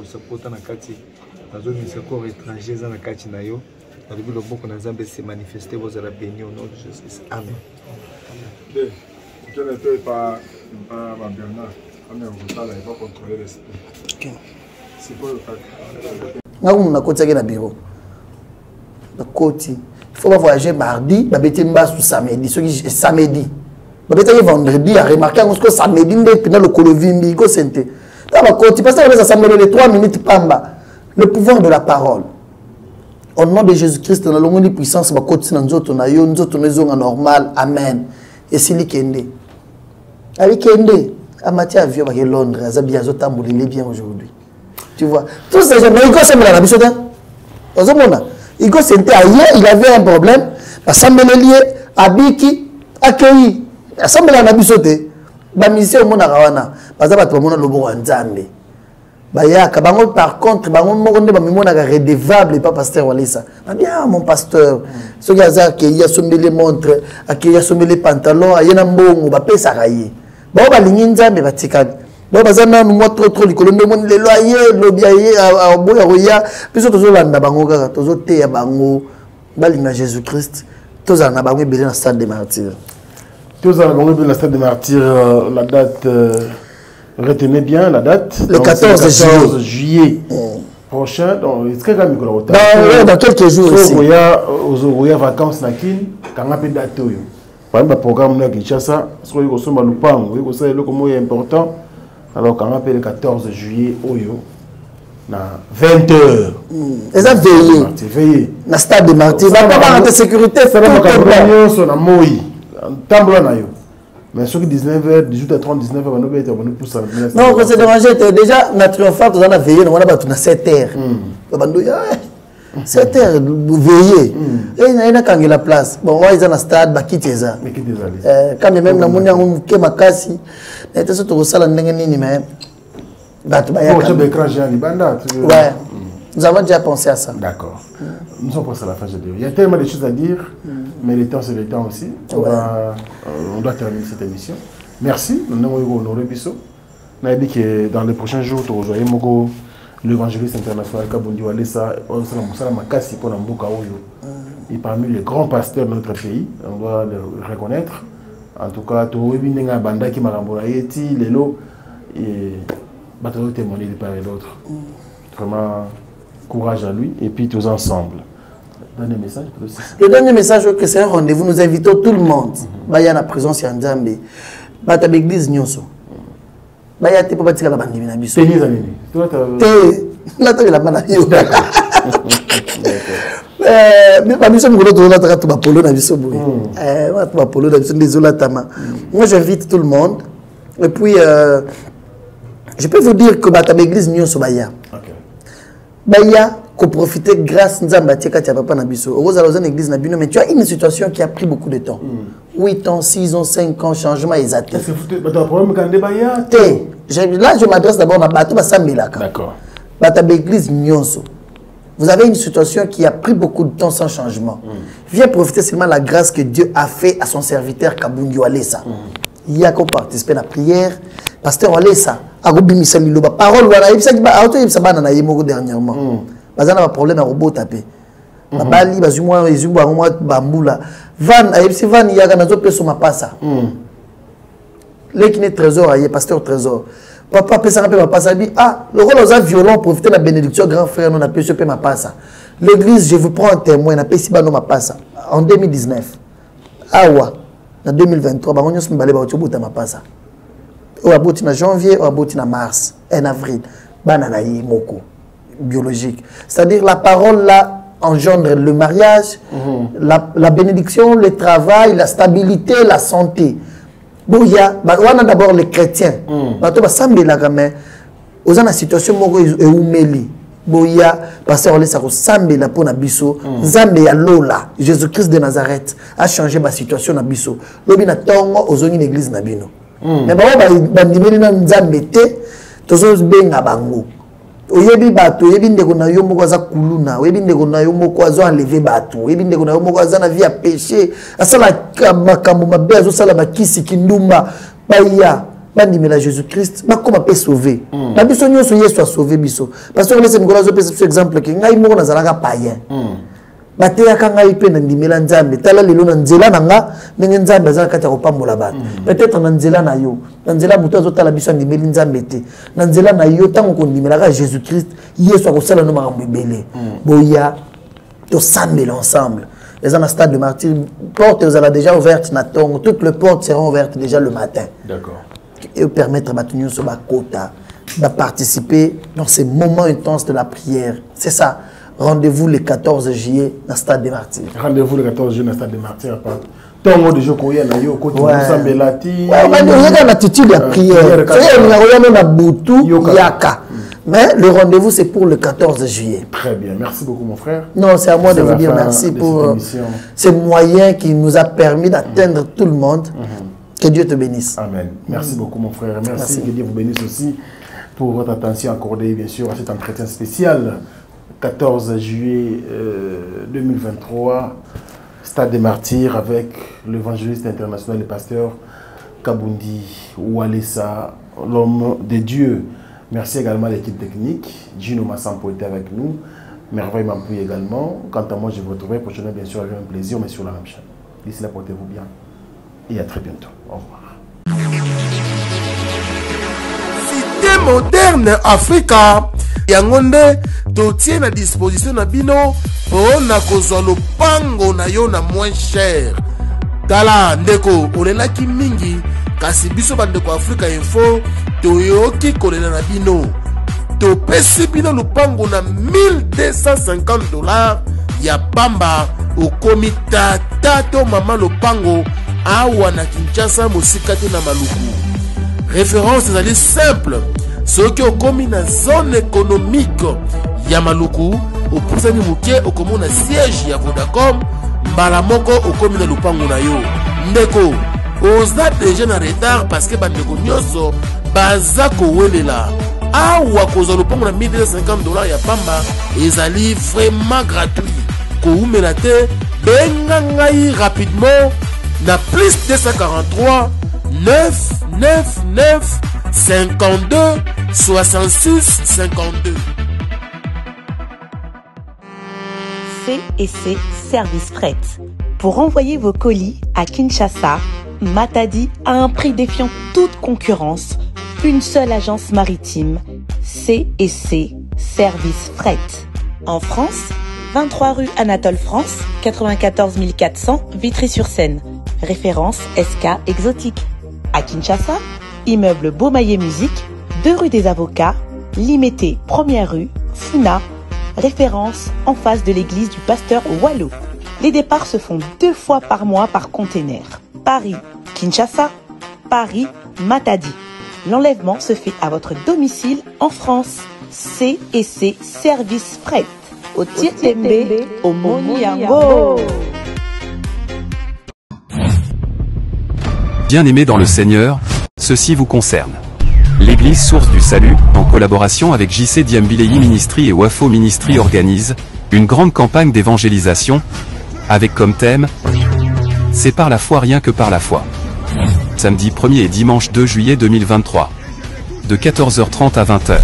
Speaker 12: corps étranger dans la carte. Nous avons le bon qu'on a se manifester, vous allez bénir au nom de Jésus-Christ. Amen.
Speaker 13: Quel était pas Bernard, on va pas contrôler l'esprit. C'est quoi le cas?
Speaker 1: On a côté na bureau. Na côté. Il faut pas voyager mardi, ba beti mbasu samedi, ce qui samedi. Ba beti vendredi, a remarqué que samedi ndé le colovimbi go senté. Dans la côté parce que ça s'améliore les 3 minutes pamba. Le pouvoir de la parole. au nom de Jésus-Christ na longo ni puissance ba koti na nzoto na yo nzoto na normal amen et sili kende ali kende a matière avion ba Londres azabia zotambola bien aujourd'hui tu vois tous ces gens mais il la biso ta ozomona il sentait ailleurs il avait un problème assemblée lié abiki accueilli assemblée na biso te ba mission mona kawana bazaba to mona lobo wa nzambe bayaka bango par contre bango moko nde ba mimona ka redevable pas pasteur Walesa bien mon pasteur ce qui a que il y a sombele montre il y a sombele pantalon ayena mbongo ba pesa kaye ba ba lingi nzambe batikali ba bazana no mo trop likolo nde mon le loyer lobiaye a boya roya biso tozolanda bango kaka tozoteya bango balinga Jésus Christ tozana bango ebele na stade des martyrs
Speaker 7: tozana bango ebele na stade des martyrs la date retenez bien la date
Speaker 1: le 14 juillet
Speaker 7: prochain donc est-ce que
Speaker 1: dans quelques jours ici
Speaker 7: il y a vacances na kin kanga pe date oyo par exemple programme na Kinshasa so yo somba lupango yo ça le comme important alors kanga pe le 14 juillet oyo na 20h
Speaker 1: ça veiller na stade de martyrs va pas de sécurité
Speaker 7: ça va pas so na moi tambola na yo mais ceux qui 19h 18h30 19h on va être on pousse
Speaker 1: non quand c'est dérangé déjà na triomphant on a veillé on a battu na 7h bando ya 7h veiller et na ina kangi la place bon ouais ils ont na stade bakiti ça quand même na munya ke makasi na teso to sala ndenge nini mais battu ba ya ouais nous avons déjà pensé à ça.
Speaker 7: D'accord. Nous sommes passés à la fin, je dirais. Il y a tellement de choses à dire, mais le temps, c'est le temps aussi. On doit terminer cette émission. Merci. Nous avons honoré Bissot. On a dit que dans les prochains jours, tu rejoins l'évangéliste international Kabundi Walesa, et parmi les grands pasteurs de notre pays, on doit le reconnaître. En tout cas, tu as un banda qui m'a rembourré, les lots, et tu as témoigné de part et d'autre. Vraiment. Courage à lui et puis tous ensemble. Dernier message pour le système.
Speaker 1: Le dernier message, c'est un rendez-vous. Nous invitons tout le monde. Il y a la présence de Nzambe. Il y a l'église Nyonso. Il y a pas de la bande de Nabiso.
Speaker 7: Tu
Speaker 1: là, tu la bande de D'accord. Mais pas Nabiso, nous avons Polo Nabiso. Polo Nabiso, désolé Tama. Moi, j'invite tout le monde. Et puis, je peux vous dire que l'église Nyonso Baya. Baya, qu'on profiter grâce à papa Nabiso. Heureusement, l'église Nabino, mais tu as une situation qui a pris beaucoup de temps. 8 ans, 6 ans, 5 ans, changement exact.
Speaker 7: Est-ce que tu as un problème quand tu Baya?
Speaker 1: Là, je m'adresse d'abord à Bato Bassambilaka.
Speaker 7: D'accord.
Speaker 1: Bata l'église Nyonso. Vous avez une situation qui a pris beaucoup de temps sans changement. Viens profiter seulement de la grâce que Dieu a fait à son serviteur Kabundi Walesa. Il y a qu'on participe à la prière. Pasteur Walesa, a robimisa liloba parole wala ibisa ba auto ibisa bana na yemo dernièrement. Bazana ba problème à robot tapé. Ba bali bazumwa ezumwa ngwa bambula. Van ibisa van yaga na zo peso mapasa. Lekine trésor aye pasteur trésor. Papa pesa na pe mapasa bi le rôle aux violents profiter de la bénédiction grand frère non na peso pe mapasa. L'église je vous prends un témoin na pesi ba no mapasa en 2019. Awa na 2023 ba onyo simbale ba otubuta mapasa. Ou à bout en janvier, ou à bout en mars, en avril, bananaï moko biologique. C'est-à-dire la parole là engendre le mariage, la bénédiction, le travail, la stabilité, la santé. Bon, il y a d'abord les chrétiens. Bato ba sambe la gamin. Aux la situation moko e umeli. Bon, il y a pasteur Walesa ko sambe la pour na biso. Nzambe ya lola. Jésus-Christ de Nazareth a changé ma situation na biso. Lobi na tongo ozongi l'église na bino. Mais bandimeli na nzambe te tozobenga bango oyebi bato oyebi ndeko na yo moko aza kuluna oyebi ndeko na yo moko azo enlever bato oyebi ndeko na yo moko aza na vie ya péché asala makambo mabe azosala bakisi kindumba baya bandimela Jésus-Christ bakoma pe sauver na biso nyonso Yesu a sauvé biso parce que laisse mikolo azopesa biso exemple ke ngai moko nazalaka païen bateyaka ngai mpe na ndimela nzambe tala lelo na nzela na nga ndenge nzambe azala kati ya kopambola bato peut-être na nzela na yo na nzela moto azotala biso andimeli nzambe te na nzela na yo ntango kondimelaka Jésus Christ Yesu akosala no makambo ebele boya tosambela ensemble eza na stade de martyr porte ezala déjà ouverte na ntongo toutes les portes seront ouvertes déjà le matin. D'accord. Et permettre à bato nyonso bakota de participer dans ces moments intenses de la prière. C'est ça. rendez-vous le 14 juillet dans le Stade des Martyrs.
Speaker 7: Rendez-vous le 14 juillet dans le Stade des Martyrs. Tant de jours qu'on y a, on a une
Speaker 1: attitude de prière. On a Boutou, Yaka. Mais le rendez-vous, c'est pour le 14 juillet.
Speaker 7: Très bien. Merci beaucoup, mon frère.
Speaker 1: Non, c'est à moi de vous dire merci pour ces moyens qui nous a permis d'atteindre tout le monde. Que Dieu te bénisse.
Speaker 7: Amen. Merci beaucoup, mon frère. Merci. Que Dieu vous bénisse aussi pour votre attention accordée, bien sûr, à cet entretien spécial. 14 juillet 2023, Stade des Martyrs, avec l'évangéliste international et pasteur Kabundi Walesa, l'homme de Dieu. Merci également à l'équipe technique. Gino Massampo était avec nous. Merveille Mampouy également. Quant à moi, je vous retrouverai prochainement, bien sûr, avec un plaisir, mais sur la même chaîne. D'ici là, portez-vous bien. Et à très bientôt. Au revoir.
Speaker 3: Cité moderne Africa. Yangonde, totie na disposition na bino. Ona kozwa lopango na yo na moins cher. Tala ndeko, olelaki mingi. Kasi biso bandeko Africa Info. Toyoki kolela na bino. Topesi bino lopango na $1250. Ya pamba okomi tata to mama lopango. Awa na Kinshasa mosika te na maluku. Référence ezali simple. Soki okomi na zone économique ya maluku, opusani muke okomona siège ya Vodacom, mbala moko okomi na lupango na yo. Ndeko, oza déjà na retard parce que bandeko nyonso baza kowelela. Awa kozwa lupango na $1250 ya pamba ezali vraiment gratuit. Koumela te, benga ngai rapidement na plus 243 999 52 66 52.
Speaker 5: C&C Service Fret. Pour envoyer vos colis à Kinshasa, Matadi a un prix défiant toute concurrence. Une seule agence maritime, C&C Service Fret. En France, 23 rue Anatole France, 94 400 Vitry-sur-Seine. Référence SK Exotique. À Kinshasa, immeuble Beaumaillé Musique, 2 rue des Avocats, Limité, 1er rue, Funa. Référence en face de l'église du pasteur Wallo. Les départs se font 2 fois par mois par container. Paris, Kinshasa, Paris, Matadi. L'enlèvement se fait à votre domicile en France. C&C Service Fret. Au Tietembe, au Moniango.
Speaker 6: Bien-aimés dans le Seigneur, ceci vous concerne. L'Église Source du Salut, en collaboration avec JC Diambilei Ministry et Wafo Ministry organise une grande campagne d'évangélisation, avec comme thème « C'est par la foi rien que par la foi ». Samedi 1er et dimanche 2 juillet 2023, de 14h30 à 20h.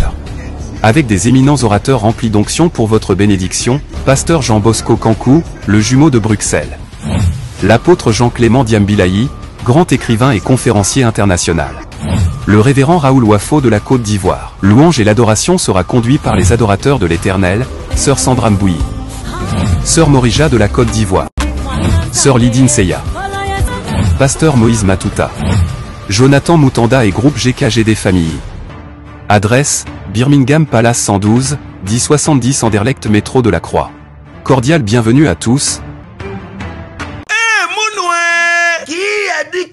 Speaker 6: Avec des éminents orateurs remplis d'onction pour votre bénédiction, Pasteur Jean Bosco Kankou, le jumeau de Bruxelles. L'apôtre Jean-Clément Diambilei, grand écrivain et conférencier international. Le révérend Raoul Wafo de la Côte d'Ivoire. Louange et l'adoration sera conduit par les adorateurs de l'Éternel, Sœur Sandra Mbouyi, Sœur Morija de la Côte d'Ivoire, Sœur Lydine Seya, Pasteur Moïse Matuta, Jonathan Moutanda et groupe GKGD Famille. Adresse, Birmingham Palace 112, 1070 Anderlecht métro de la Croix. Cordial bienvenue à tous.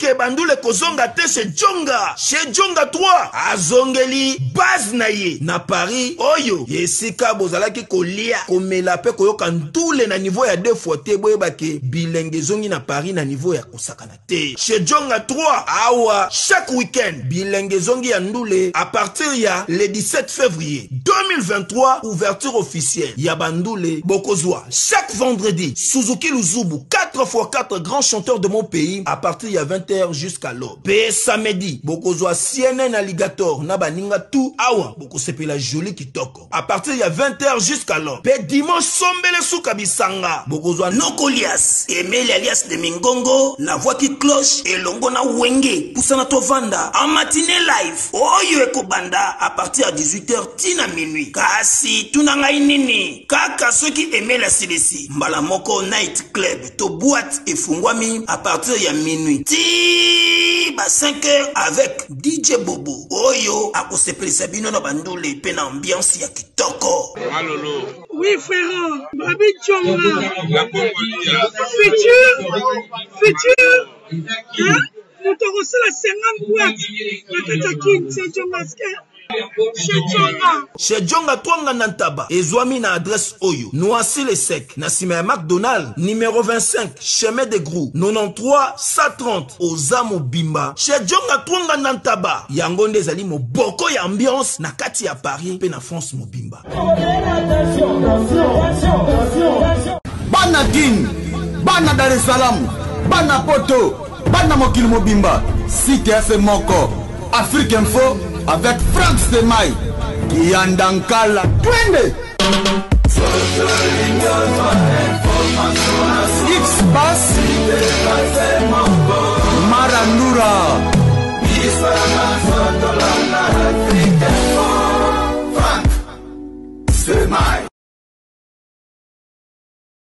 Speaker 4: Ke bandule kozonga te chez Djonga 3 azongeli base na ye na Paris oyo yesika bozalaki kolia komela pe koyoka ntule na niveau ya 2 fois te boyebake bilenge zongi na Paris na niveau ya kosakana te chez Djonga 3 awa chaque week-end bilenge zongi ya ndule à partir ya le 17 février 2023 ouverture officielle ya bandule bokozwa chaque vendredi Suzuki Luzubu 4x4 grands chanteurs de mon pays à partir ya 20h jusqu'à l'aube. Pe samedi, bokozwa CNN Alligator na baninga tout awa bokosepela joli kitoko. À partir ya 20h jusqu'à l'aube. Pe dimanche sombele suka bisanga. Bokozwa Nokolias, Emeli alias de Mingongo, la voix qui cloche et longo na wenge. Poussana tovanda en matinée live. Oyo ekobanda à partir à 18h tina minuit. Kasi tunanga inini. Kaka ceux qui aimaient la CDC. Mbala moko night club to boîte et fungwami à partir ya minuit. ba 5h avec DJ Bobo. Oyo akosepelisa bino na bandule pe na ambiance ya kitoko.
Speaker 8: Malolo. Oui frère, Babi Tchonga. Futur. Hein? Nous t'avons reçu la 50 boîtes. La Katakin, c'est Tchongaske.
Speaker 4: Chez Djonga Twanga Nantaba, Ezwami na adresse Oyo, Noisy le Sec, Nassime McDonald, numéro 25, chemin de Grou, 93 130, Ozamo Bimba. Chez Djonga Twanga Nantaba, Yangonde Zali mo boko ya ambiance, na kati ya Paris, pe na France mo Bimba.
Speaker 9: Bana King, Bana Dar es Salaam, Bana Poto, Bana Mokil Mobimba, CTF Moko, Afrique Info, avec Franck Stemai, Yandankala, Twende.